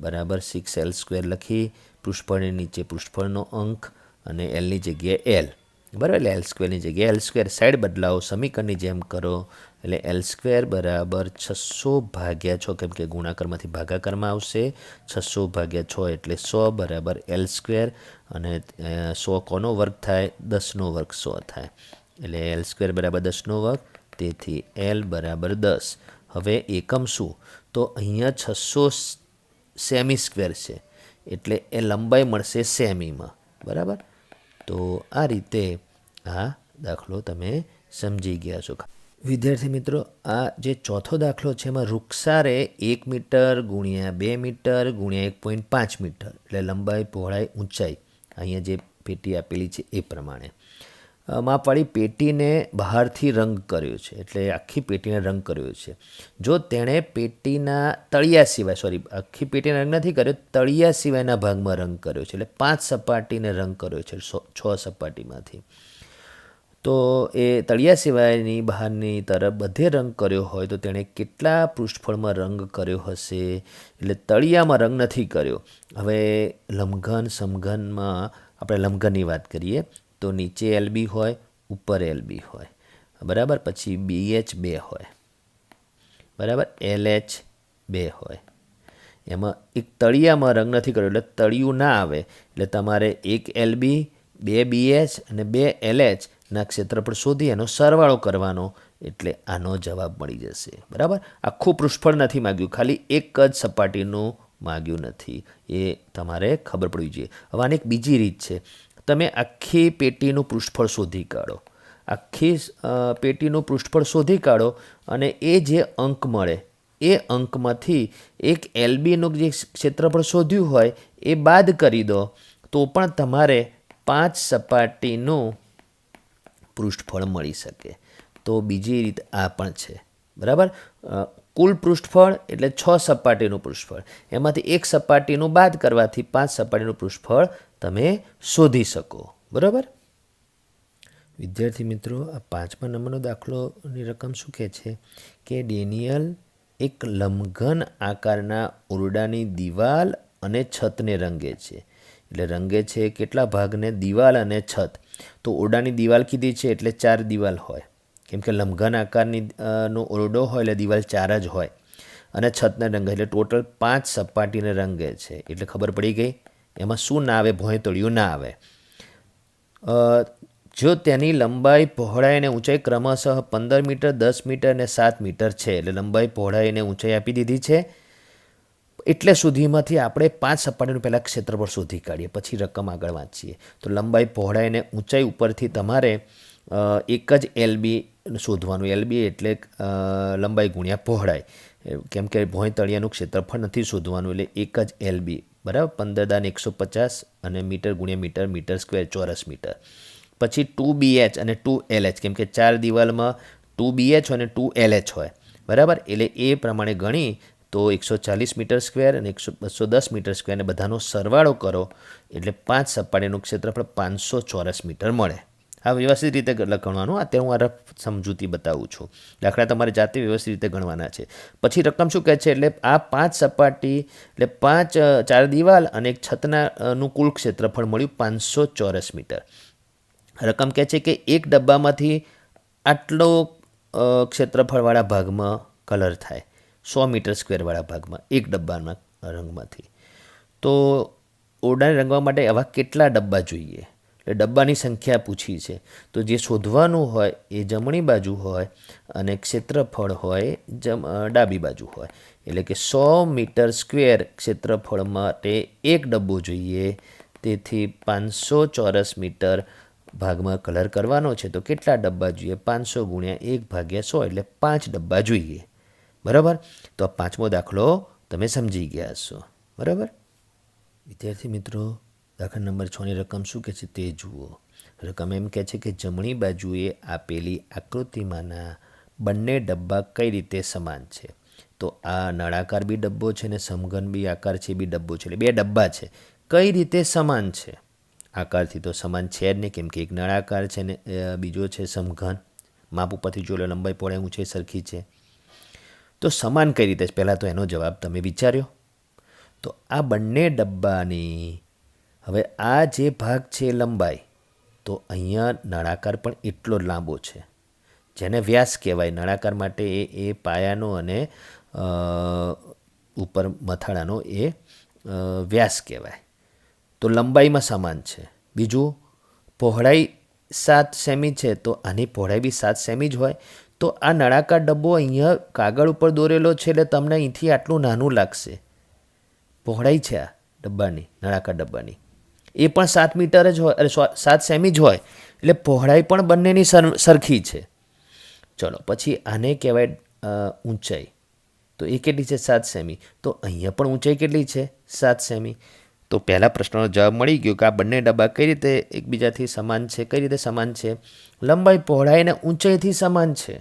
બરાબર 6l² લખી પૃષ્ઠફળની નીચે પૃષ્ઠફળનો અંક અને એલની જગ્યાએ એલ, બરાબર. એટલે l² જગ્યાએ l² સાઈડ બદલાવો, સમીકરણની જેમ કરો. એટલે l² બરાબર 600/6, કેમ કે ગુણાકારમાંથી ભાગાકારમાં આવશે. 600/6 એટલે 100 બરાબર l², અને 100 કોનો વર્ગ થાય? 10નો વર્ગ 100 થાય. એટલે l² બરાબર 10નો વર્ગ, તેથી l બરાબર 10. હવે એકમ શું? તો અહીંયા 600 સેમી² છે, એટલે એ લંબાઈ મળશે સેમીમાં, બરાબર. તો આ રીતે આ દાખલો તમે સમજી ગયા છો. વિદ્યાર્થી મિત્રો, આ જે ચોથો દાખલો છે એમાં વૃક્ષારે 1 મીટર ગુણ્યા 2 મીટર ગુણ્યા 1.5 મીટર, એટલે લંબાઈ, પહોળાઈ, ઊંચાઈ અહીંયા જે પેટી આપેલી છે એ પ્રમાણે માપવાળી પેટીને બહારથી રંગ કર્યો છે. એટલે આખી પેટીને રંગ કર્યો છે. જો તેણે પેટીના તળિયા સિવાય, આખી પેટીને રંગ નથી કર્યો, તળિયા સિવાયના ભાગમાં રંગ કર્યો છે. એટલે 5 સપાટીને રંગ કર્યો છે 6 સપાટીમાંથી. તો એ તળિયા સિવાયની બહારની તરફ બધે રંગ કર્યો હોય તો તેણે કેટલા પૃષ્ઠફળમાં રંગ કર્યો હશે? એટલે તળિયામાં રંગ નથી કર્યો. હવે લંબઘન સમઘનમાં આપણે લંબઘનની વાત કરીએ તો નીચે LB હોય, ઉપર LB હોય, બરાબર. પછી BH 2 હોય, બરાબર. LH 2 હોય. એમાં એક તળિયામાં રંગ નથી કર્યો એટલે તળિયું ના આવે. એટલે તમારે એક LB, 2 BH અને 2 LH ના ક્ષેત્રફળ શોધી એનો સરવાળો કરવાનો, એટલે આનો જવાબ મળી જશે, બરાબર. આખું પૃષ્ઠફળ નથી માગ્યું, ખાલી એક જ સપાટીનું માગ્યું નથી, એ તમારે ખબર પડવી જોઈએ. હવે આની એક બીજી રીત છે. તમે આખી પેટીનું પૃષ્ઠફળ શોધી કાઢો, આખી પેટીનું પૃષ્ઠફળ શોધી કાઢો અને એ જે અંક મળે એ અંકમાંથી એક LBનું જે ક્ષેત્રફળ શોધ્યું હોય એ બાદ કરી દો, તો પણ તમારે 5 સપાટીનું પૃષ્ઠફળ મળી શકે. તો બીજી રીત આ પણ છે, બરાબર. કુલ પૃષ્ઠફળ એટલે 6 સપાટીનું પૃષ્ઠફળ, એમાંથી એક સપાટીનું બાદ કરવાથી 5 સપાટીનું પૃષ્ઠફળ તમે શોધી શકો, બરાબર. વિદ્યાર્થી મિત્રો, આ 5મા નંબરનો દાખલોની રકમ શું કહે છે કે ડેનિયલ એક લંબઘન આકારના ઓરડાની દિવાલ અને છતને રંગે છે. એટલે રંગે છે કેટલા ભાગને? દિવાલ અને છત. તો ઓરડાની દિવાલ કીધી છે એટલે 4 દિવાલ હોય, કેમ કે લંબઘન આકારની નો ઓરડો હોય એટલે દિવાલ 4 જ હોય. અને છતને રંગે એટલે ટોટલ 5 સપાટીને રંગે છે. એટલે ખબર પડી ગઈ. એમાં શું ના આવે? ભોંયતળિયું ના આવે. જો તેની લંબાઈ, પહોળાઈ અને ઊંચાઈ ક્રમશઃ 15 મીટર, 10 મીટર અને 7 મીટર છે. એટલે લંબાઈ, પહોળાઈ અને ઊંચાઈ આપી દીધી છે. એટલે સુધીમાંથી આપણે 5 સપાટીનું પહેલાં ક્ષેત્રફળ શોધી કાઢીએ, પછી રકમ આગળ વાંચીએ. તો લંબાઈ, પહોળાઈ અને ઊંચાઈ ઉપરથી તમારે એક જ LB શોધવાનું. LB એટલે લંબાઈ ગુણ્યા પહોળાઈ, કેમ કે ભોંયતળિયાનું ક્ષેત્રફળ નથી શોધવાનું, એટલે એક જ LB, બરાબર. 15 × 150 અને મીટર ગુણ્યા મીટર, મીટર² ચોરસ મીટર. પછી 2BH અને 2LH, કેમ કે 4 દિવાલમાં 2BH અને 2LH હોય, બરાબર. એટલે એ પ્રમાણે ગણી તો 140 મીટર² અને 210 મીટર² અને બધાનો સરવાળો કરો એટલે 5 સપાટીનું ક્ષેત્રફળ 500 ચોરસ મીટર મળે. આ વ્યવસ્થિત રીતે ગણવાનું. અત્યારે હું આ રફ સમજૂતી બતાવું છું. દાખલા તમારે જાતે વ્યવસ્થિત રીતે ગણવાના છે. પછી રકમ શું કહે છે? એટલે આ 5 સપાટી એટલે 4 દિવાલ અને એક છતનું કુલ ક્ષેત્રફળ મળ્યું 500 ચોરસ મીટર. રકમ કહે છે કે એક ડબ્બામાંથી આટલો ક્ષેત્રફળવાળા ભાગમાં કલર થાય, 100 મીટર² વાળા ભાગમાં એક ડબ્બાના રંગમાંથી. તો ઓરડાને રંગવા માટે આવા કેટલા ડબ્બા જોઈએ? એટલે ડબ્બાની સંખ્યા પૂછી છે. તો જે શોધવાનું હોય એ જમણી બાજુ હોય અને ક્ષેત્રફળ હોય ડાબી બાજુ હોય. એટલે કે 100 મીટર² ક્ષેત્રફળ માટે એક ડબ્બો જોઈએ. તેથી 500 ચોરસ મીટર ભાગમાં કલર કરવાનો છે. તો કેટલા ડબ્બા જોઈએ? 500 ગુણ્યા 1/100 એટલે 5 ડબ્બા જોઈએ, બરાબર. તો આ 5મો દાખલો તમે સમજી ગયા હશો, બરાબર. વિદ્યાર્થી મિત્રો, દાખલા નંબર 6ની રકમ શું કહે છે તે જુઓ. રકમ એમ કહે છે કે જમણી બાજુએ આપેલી આકૃતિમાંના બંને ડબ્બા કઈ રીતે સમાન છે? તો આ નળાકાર બી ડબ્બો છે અને સમઘન બી આકાર છે બી ડબ્બો છે. એટલે 2 ડબ્બા છે. કઈ રીતે સમાન છે? આકારથી તો સમાન છે જ નહીં, કેમ કે એક નળાકાર છે ને બીજો છે સમઘન, માપ ઉપરથી જોઈ લો, લંબાઈ પહોળાઈ ઊંચાઈ સરખી છે. તો સમાન કઈ રીતે? પહેલાં તો એનો જવાબ તમે વિચાર્યો. તો આ બંને ડબ્બાની હવે આ જે ભાગ છે લંબાઈ, તો અહીંયા નળાકાર પણ એટલો જ લાંબો છે, જેને વ્યાસ કહેવાય. નળાકાર માટે એ પાયાનો અને ઉપર મથાળાનો એ વ્યાસ કહેવાય. તો લંબાઈમાં સમાન છે. બીજું, પહોળાઈ 7 સેમી છે, તો આની પહોળાઈ બી 7 સેમી જ હોય. તો આ નળાકાર ડબ્બો અહીંયા કાગળ ઉપર દોરેલો છે એટલે તમને અહીંથી આટલું નાનું લાગશે. પહોળાઈ છે આ ડબ્બાની, નળાકાર ડબ્બાની, એ પણ 7 મીટર જ હોય, અરે 7 સેમી જ હોય, એટલે પહોળાઈ પણ બંનેની સરખી છે. ચલો પછી આને કહેવાય ઊંચાઈ. તો એ કેટલી છે? 7 સેમી. તો અહીંયા પણ ઊંચાઈ કેટલી છે? 7 સેમી. તો પહેલા પ્રશ્નનો જવાબ મળી ગયો કે આ બંને ડબ્બા કઈ રીતે એકબીજાથી સમાન છે. કઈ રીતે સમાન છે? લંબાઈ, પહોળાઈ અને ઊંચાઈથી સમાન છે.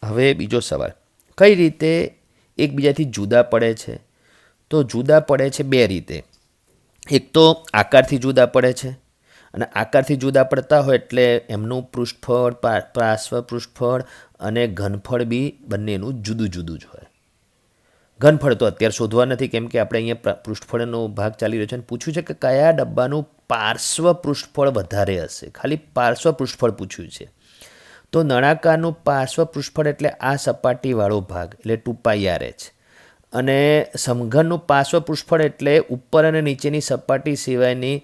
હવે બીજો સવાલ, કઈ રીતે એકબીજાથી જુદા પડે છે? તો જુદા પડે છે બે રીતે. એક તો આકારથી જુદા પડે છે, અને આકારથી જુદા પડતા હોય એટલે એમનું પૃષ્ઠફળ, પાર્શ્વ પૃષ્ઠફળ અને ઘનફળ બી બંનેનું જુદું જુદું જ હોય. ઘનફળ તો અત્યારે શોધવા નથી, કેમ કે આપણે અહીંયા પૃષ્ઠફળનો ભાગ ચાલી રહ્યો છે અને પૂછ્યું છે કે કયા ડબ્બાનું પાર્શ્વ પૃષ્ઠફળ વધારે હશે. ખાલી પાર્શ્વ પૃષ્ઠફળ પૂછ્યું છે. તો નળાકારનું પાર્શ્વ પૃષ્ઠફળ એટલે આ સપાટીવાળો ભાગ, એટલે 2πRh. અને સમઘનનું પાર્શ્વ પૃષ્ઠફળ એટલે ઉપર અને નીચેની સપાટી સિવાયની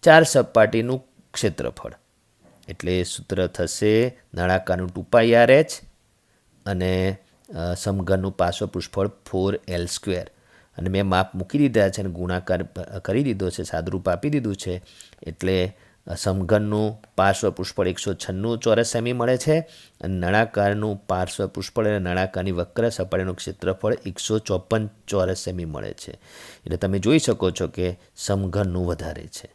4 સપાટીનું ક્ષેત્રફળ. એટલે સૂત્ર થશે નળાકારનું 2πRh અને સમઘનનું પાર્શ્વ પૃષ્ઠફળ 4L². અને મેં માપ મૂકી દીધા છે અને ગુણાકાર કરી દીધો છે, સાદુરૂપ આપી દીધું છે. એટલે સમઘનનું પાર્શ્વ પૃષ્ઠફળ 196 ચોરસ સેમી મળે છે અને નળાકારનું પાર્શ્વ પૃષ્ઠફળ અને નળાકારની વક્ર સપાટીનું ક્ષેત્રફળ 154 ચોરસ સેમી મળે છે. એટલે તમે જોઈ શકો છો કે સમઘનનું વધારે છે.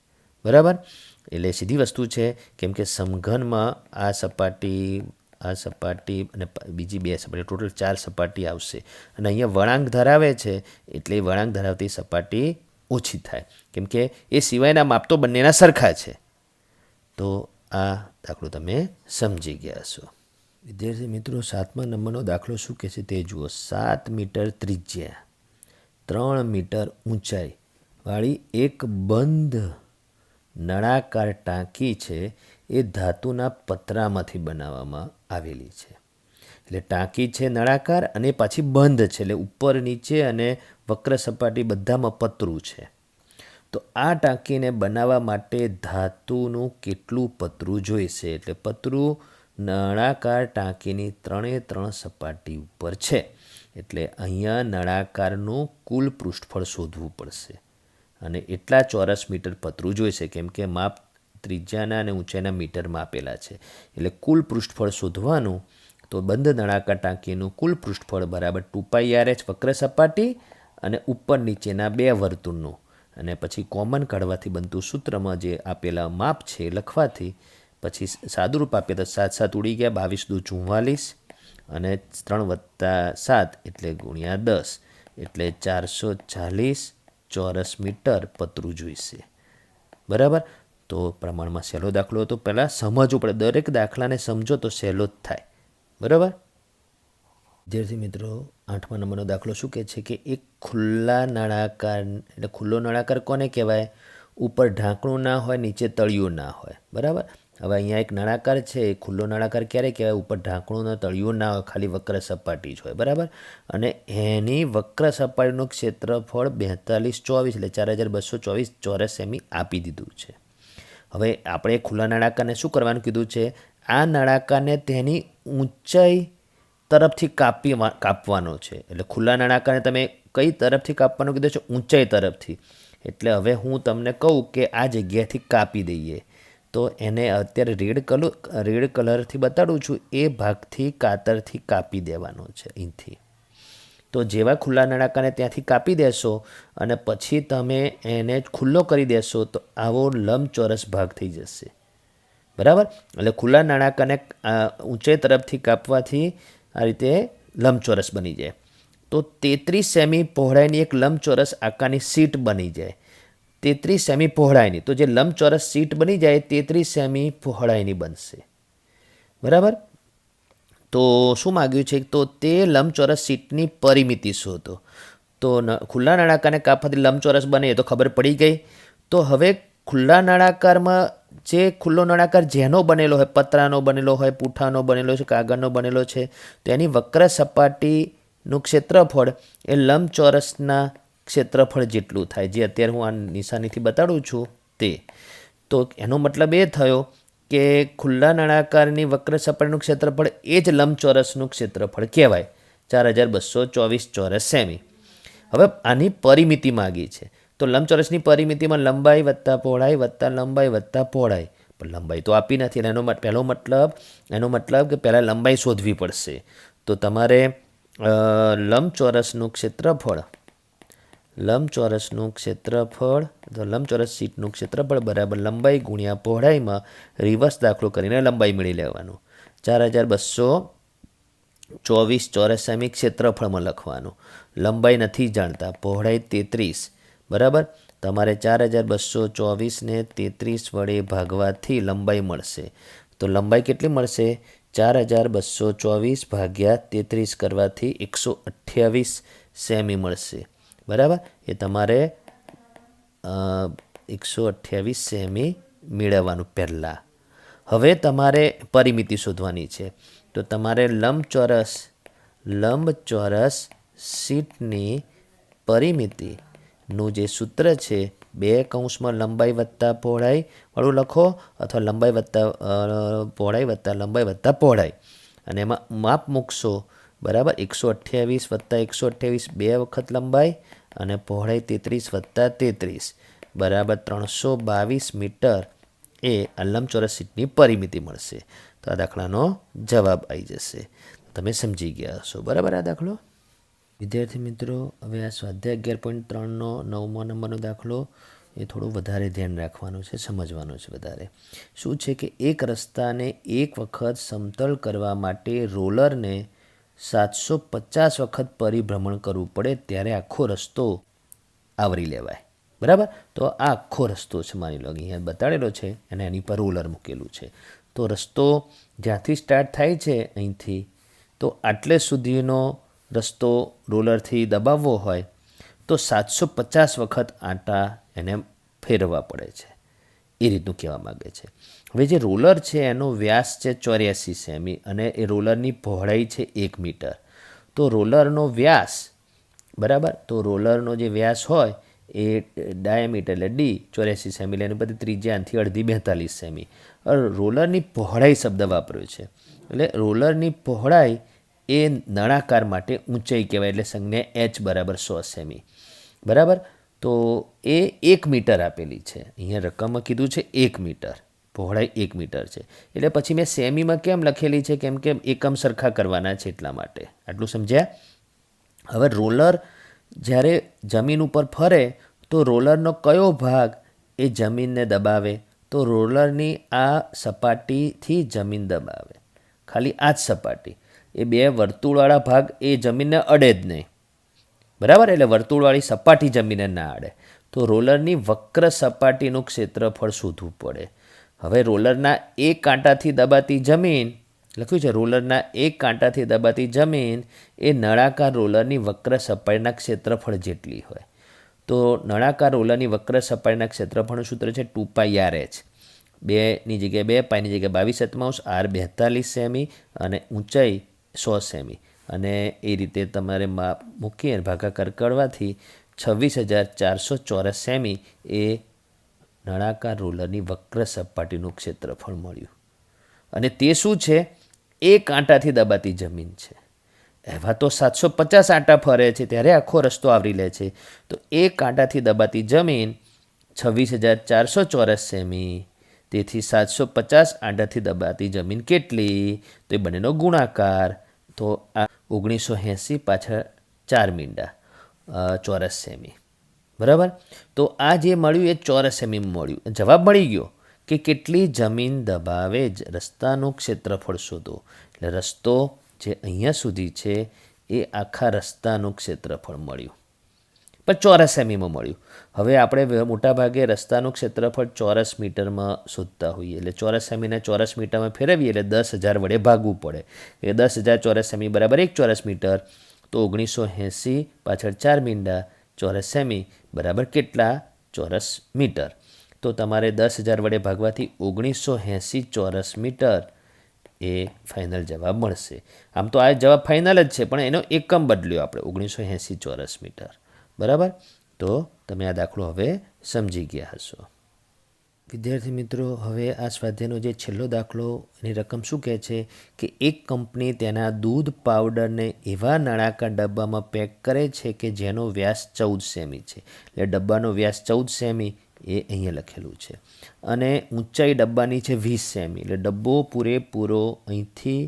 બરાબર? એટલે સીધી વસ્તુ છે, કેમ કે સમઘનમાં આ સપાટી અને બીજી 2 સપાટી, ટોટલ 4 સપાટી આવશે. અને અહીંયા વળાંક ધરાવે છે એટલે વળાંક ધરાવતી સપાટી ઓછી થાય, કેમ કે એ સિવાયના માપ તો બંનેના સરખા છે. તો આ દાખલો તમે સમજી ગયા છો. વિદ્યાર્થી મિત્રો, 7મા નંબરનો દાખલો શું કહે છે તે જુઓ. 7 મીટર ત્રિજ્યા, 3 મીટર ઊંચાઈ વાળી એક બંધ નળાકાર ટાંકી છે. એ ધાતુના પતરામાંથી બનાવવામાં આવેલી છે. એટલે ટાંકી છે નળાકાર અને પાછી બંધ છે, એટલે ઉપર નીચે અને વક્ર સપાટી બધામાં પતરું છે. તો આ ટાંકીને બનાવવા માટે ધાતુનું કેટલું પતરું જોઈશે? એટલે પતરું નળાકાર ટાંકીની 3 સપાટી ઉપર છે. એટલે અહીંયા નળાકારનું કુલ પૃષ્ઠફળ શોધવું પડશે અને એટલા ચોરસ મીટર પતરું જોઈશે, કેમ કે માપ ત્રિજ્યાના અને ઊંચાઈના મીટરમાં આપેલા છે. એટલે કુલ પૃષ્ઠફળ શોધવાનું, તો બંધ નળાકાર ટાંકીનું કુલ પૃષ્ઠફળ બરાબર 2πRh વક્ર સપાટી અને ઉપર નીચેના 2 વર્તુળનું, અને પછી કોમન કાઢવાથી બનતું સૂત્રમાં જે આપેલા માપ છે લખવાથી પછી સાદુરૂપ આપીએ તો 7 7 ઉડી ગયા, 22 દુ 44 અને 3 + 7 એટલે ગુણ્યા 10 એટલે 440 ચોરસ મીટર પતરું જોઈશે. બરાબર? તો પ્રમાણમાં સહેલો દાખલો હતો. પહેલાં સમજવું પડે, દરેક દાખલાને સમજો તો સહેલો જ થાય. બરાબર? વિદ્યાર્થી મિત્રો, 8મા નંબરનો દાખલો શું કહે છે કે એક ખુલ્લા નળાકાર, એટલે ખુલ્લો નળાકાર કોને કહેવાય? ઉપર ઢાંકણું ના હોય, નીચે તળિયું ના હોય. બરાબર? હવે અહીંયા એક નળાકાર છે, એ ખુલ્લો નળાકાર ક્યારે કહેવાય? ઉપર ઢાંકણું ને તળિયું ના હોય, ખાલી વક્ર સપાટી જ હોય. બરાબર? અને એની વક્ર સપાટીનું ક્ષેત્રફળ 4224 એટલે 4224 ચોરસ સેમી આપી દીધું છે. હવે આપણે ખુલ્લા નળાકારને શું કરવાનું કીધું છે? આ નળાકારને તેની ઊંચાઈ તરફથી કાપવાનો છે. એટલે ખુલ્લા નળાકારને તમે કઈ તરફથી કાપવાનું કીધું છે? ઊંચાઈ તરફથી. એટલે હવે હું તમને કહું કે આ જગ્યાથી કાપી દઈએ, તો એને અત્યારે રેડ કલરથી બતાડું છું, એ ભાગથી કાતરથી કાપી દેવાનો છે અહીંથી. તો જેવા ખુલ્લા નળાકારને ત્યાંથી કાપી દેશો અને પછી તમે એને ખુલ્લો કરી દેશો તો આવો લંબચોરસ ભાગ થઈ જશે. બરાબર? એટલે ખુલ્લા નળાકારને ઊંચાઈ તરફથી કાપવાથી આ રીતે લંબચોરસ બની જાય. તો 33 સેમી પહોળાઈની એક લંબચોરસ આકારની સીટ બની જાય. 33 સેમી પહોળાઈની, તો જે લંબચોરસ સીટ બની જાય 33 સેમી પહોળાઈની બનશે. બરાબર. તો શું માગ્યું છે? તો તે લંબચોરસ સીટની પરિમિતિ શોધો. તો ખુલ્લા નળાકારને કાપવાથી લંબચોરસ બને એ તો ખબર પડી ગઈ. તો હવે ખુલ્લા નળાકારમાં જે ખુલ્લો નળાકાર જેનો બનેલો હોય, પતરાનો બનેલો હોય, પૂંઠાનો બનેલો છે, કાગળનો બનેલો છે, તેની વક્ર સપાટીનું ક્ષેત્રફળ એ લંબચોરસના ક્ષેત્રફળ જેટલું થાય, જે અત્યારે હું આ નિશાનીથી બતાડું છું તે. તો એનો મતલબ એ થયો કે ખુલ્લા નળાકારની વક્ર સપાટીનું ક્ષેત્રફળ એ જ લંબચોરસનું ક્ષેત્રફળ કહેવાય, 4224 ચોરસ સેમી. હવે આની પરિમિતિ માગી છે. તો લંબચોરસની પરિમિતિમાં લંબાઈ વત્તા પહોળાઈ વત્તા લંબાઈ વત્તા પહોળાઈ, પણ લંબાઈ તો આપી નથી. એનો મતલબ કે પહેલાં લંબાઈ શોધવી પડશે. તો તમારે લંબચોરસ સીટનું ક્ષેત્રફળ બરાબર લંબાઈ ગુણ્યા પહોળાઈમાં રિવર્સ દાખલો કરીને લંબાઈ મેળવી લેવાનું. 4224 ચોરસ સેમી ક્ષેત્રફળમાં લખવાનું. લંબાઈ નથી જાણતા, પહોળાઈ 33, બરાબર. તમારે 4224ને 33 વડે ભાગવાથી લંબાઈ મળશે. તો લંબાઈ કેટલી મળશે? 4224 ભાગ્યા 33 કરવાથી 128 સેમી મળશે, બરાબર. એ તમારે 128 સેમી મેળવવાનું પહેલાં. હવે તમારે પરિમિતિ શોધવાની છે. તો તમારે લંબચોરસ સીટની પરિમિતિનું જે સૂત્ર છે, 2 કૌંસમાં લંબાઈ વત્તા પહોળાઈ વાળું લખો, અથવા લંબાઈ વત્તા પહોળાઈ વત્તા લંબાઈ વત્તા પહોળાઈ, અને એમાં માપ મૂકશો, બરાબર. 128 વત્તા 128 2 વખત લંબાઈ, અને પહોળાઈ 33 વત્તા 33 બરાબર 322 મીટર એ આ લંબચોરસ સીટની પરિમિતિ મળશે. તો આ દાખલાનો જવાબ આવી જશે. તમે સમજી ગયા હશો, બરાબર આ દાખલો. વિદ્યાર્થી મિત્રો, હવે આ સ્વાધ્યાય 11.3નો 9મો નંબરનો દાખલો એ થોડું વધારે ધ્યાન રાખવાનું છે, સમજવાનું છે વધારે. શું છે કે એક રસ્તાને એક વખત સમતલ કરવા માટે રોલરને 750 વખત પરિભ્રમણ કરવું પડે ત્યારે આખો રસ્તો આવરી લેવાય, બરાબર. તો આ આખો રસ્તો છે, માની લો અહીંયા બતાડેલો છે અને એની પર રોલર મૂકેલું છે. તો રસ્તો જ્યાંથી સ્ટાર્ટ થાય છે અહીંથી, તો આટલે સુધીનો રસ્તો રોલરથી દબાવવો હોય તો 750 વખત આંટા એને ફેરવવા પડે છે, એ રીતનું કહેવા માગે છે. હવે જે રોલર છે એનો વ્યાસ છે 84 સેમી અને એ રોલરની પહોળાઈ છે 1 મીટર. તો રોલરનો વ્યાસ, બરાબર, તો રોલરનો જે વ્યાસ હોય એ ડાયામીટર એટલે ડી 84 સેમી, એટલે એની બધી ત્રિજ્યાથી અડધી 42 સેમી. રોલરની પહોળાઈ શબ્દ વાપર્યો છે, એટલે રોલરની પહોળાઈ એ નળાકાર માટે ઊંચાઈ કહેવાય, એટલે સંજ્ઞા h બરાબર 100 સેમી, બરાબર. તો એ 1 મીટર આપેલી છે, અહીંયા રકમમાં કીધું છે 1 મીટર, પહોળાઈ 1 મીટર છે. એટલે પછી મેં સેમીમાં કેમ લખેલી છે? કેમ કે એકમ સરખા કરવાના છે એટલા માટે. આટલું સમજ્યા? હવે રોલર જ્યારે જમીન ઉપર ફરે તો રોલરનો કયો ભાગ એ જમીનને દબાવે? તો રોલરની આ સપાટીથી જમીન દબાવે, ખાલી આ જ સપાટી. એ બે વર્તુળવાળા ભાગ એ જમીનને અડે જ નહીં, બરાબર. એટલે વર્તુળવાળી સપાટી જમીનને ના અડે. તો રોલરની વક્ર સપાટીનું ક્ષેત્રફળ શોધવું પડે. હવે રોલરના એક કાંટાથી દબાતી જમીન લખ્યું છે, રોલરના એક કાંટાથી દબાતી જમીન એ નળાકાર રોલરની વક્ર સપાટીના ક્ષેત્રફળ જેટલી હોય. તો નળાકાર રોલરની વક્ર સપાટીના ક્ષેત્રફળનું સૂત્ર છે 2πRh. 2ની જગ્યાએ 2, પાઈની જગ્યાએ 22/7, r 42 સેમી અને ઊંચાઈ 100 સેમી. અને એ રીતે તમારે મૂકી ભાગાકાર કરવાથી 26,400 ચોરસ સેમી એ નળાકાર રોલરની વક્ર સપાટીનું ક્ષેત્રફળ મળ્યું. અને તે શું છે? એક આંટાથી દબાતી જમીન છે. એવા તો 750 આંટા ફરે છે ત્યારે આખો રસ્તો આવરી લે છે. તો એક આંટાથી દબાતી જમીન 26,400 ચોરસ સેમી, તેથી 750 આંટાથી દબાતી જમીન કેટલી? તો એ બંનેનો ગુણાકાર. તો આ 1980 પાછળ 4 મીંડા ચોરસ સેમી, બરાબર. તો આ જે મળ્યું એ ચોરસ સેમી મળ્યું. જવાબ મળી ગયો કે કેટલી જમીન દબાવે જ રસ્તાનું ક્ષેત્રફળ શોધો. એટલે રસ્તો જે અહીંયા સુધી છે એ આખા રસ્તાનું ક્ષેત્રફળ મળ્યું, પણ ચોરસ સેમીમાં મળ્યું. હવે આપણે મોટાભાગે રસ્તાનું ક્ષેત્રફળ ચોરસ મીટરમાં શોધતા હોઈએ, એટલે ચોરસ સેમીને ચોરસ મીટરમાં ફેરવીએ એટલે 10,000 વડે ભાગવું પડે. એટલે 10,000 ચોરસ સેમી બરાબર 1 ચોરસ મીટર. તો 1980 પાછળ 4 મીંડા ચોરસ સેમી બરાબર કેટલા ચોરસ મીટર? તો તમારે 10,000 વડે ભાગવાથી 1980 ચોરસ મીટર એ ફાઇનલ જવાબ મળશે. આમ તો આ જવાબ ફાઇનલ જ છે, પણ એનો એકમ બદલ્યો આપણે 1980 ચોરસ મીટર. બરાબર? તો તમે આ દાખલો હવે સમજી ગયા હશો. વિદ્યાર્થી મિત્રો, હવે આ સ્વાધ્યાયનો જે છેલ્લો દાખલો, એની રકમ શું કહે છે કે એક કંપની તેના દૂધ પાવડરને એવા નળાકાર ડબ્બામાં પેક કરે છે કે જેનો વ્યાસ 14 સેમી છે. એટલે ડબ્બાનો વ્યાસ 14 સેમી એ અહીંયા લખેલું છે, અને ઊંચાઈ ડબ્બાની છે 20 સેમી. એટલે ડબ્બો પૂરેપૂરો અહીંથી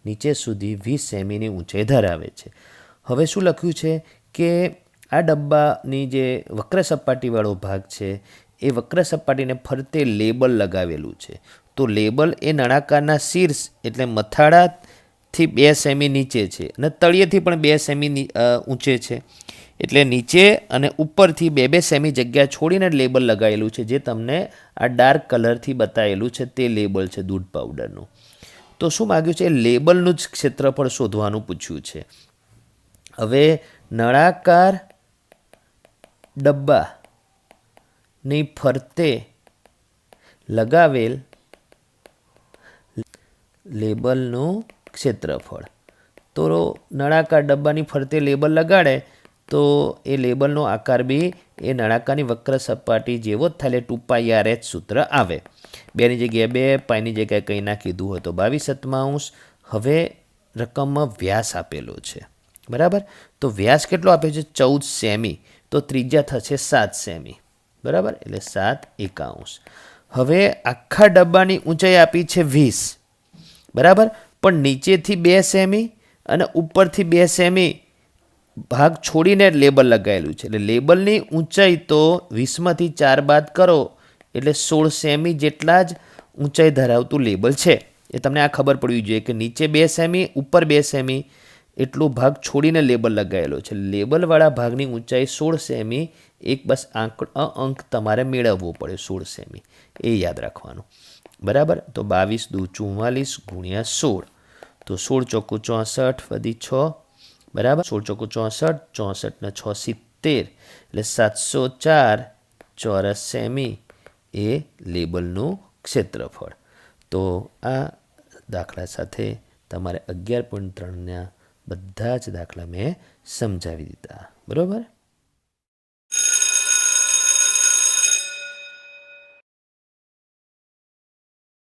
નીચે સુધી 20 સેમીની ઊંચાઈ ધરાવે છે. હવે શું લખ્યું છે કે આ ડબ્બાની જે વક્ર સપાટીવાળો ભાગ છે એ વક્ર સપાટીને ફરતે લેબલ લગાવેલું છે. તો લેબલ એ નળાકારના શીર્ષ એટલે મથાળાથી 2 સેમી નીચે છે, અને તળિયેથી પણ 2 સેમી ઊંચે છે. એટલે નીચે અને ઉપરથી 2-2 સેમી જગ્યા છોડીને લેબલ લગાવેલું છે, જે તમને આ ડાર્ક કલરથી બતાવેલું છે તે લેબલ છે દૂધ પાવડરનું. તો શું માગ્યું છે? લેબલનું જ ક્ષેત્રફળ શોધવાનું પૂછ્યું છે. હવે નળાકાર ડબ્બાની ફરતે લગાવેલ લેબલનું ક્ષેત્રફળ. તો નળાકાર ડબ્બાની ફરતે લેબલ લગાડે તો એ લેબલનો આકાર બી એ નળાકારની વક્ર સપાટી જેવો જ થાય, 2πr/h સૂત્ર આવે. 2ની જગ્યાએ 2, પાઈની જગ્યાએ કંઈ ના કીધું હોય તો 22/7. હવે રકમમાં વ્યાસ આપેલો છે. બરાબર? તો વ્યાસ કેટલો આપ્યો છે? 14 સેમી. તો ત્રિજ્યા થશે 7 સેમી. બરાબર? એટલે 7/1. હવે આખા ડબ્બાની ઊંચાઈ આપી છે 20. બરાબર? પણ નીચેથી 2 સેમી અને ઉપરથી 2 સેમી ભાગ છોડીને લેબલ લગાવેલું છે. એટલે લેબલની ઊંચાઈ તો 20માંથી 4 બાદ કરો એટલે 16 સેમી જેટલા જ ઊંચાઈ ધરાવતું લેબલ છે. એ તમને આ ખબર પડવી જોઈએ કે નીચે 2 સેમી, ઉપર 2 સેમી એટલો ભાગ છોડીને લેબલ લગાવેલો છે. લેબલવાળા ભાગની ઊંચાઈ 16 સેમી. એક બસ અંક તમારે મેળવવો પડે, 16 સેમી. એ યાદ રાખવાનું. બરાબર? તો 22 દુ 44 ગુણ્યા 16. તો 16 ચોકુ 64 વધી 6. બરાબર? 16 ચોકુ 64, 64 ને 6 70. એટલે 704 ચોરસ સેમી એ લેબલનું ક્ષેત્રફળ. તો આ દાખલા સાથે તમારે 11.3ના બધા જ દાખલા મેં સમજાવી દીધા. બરાબર?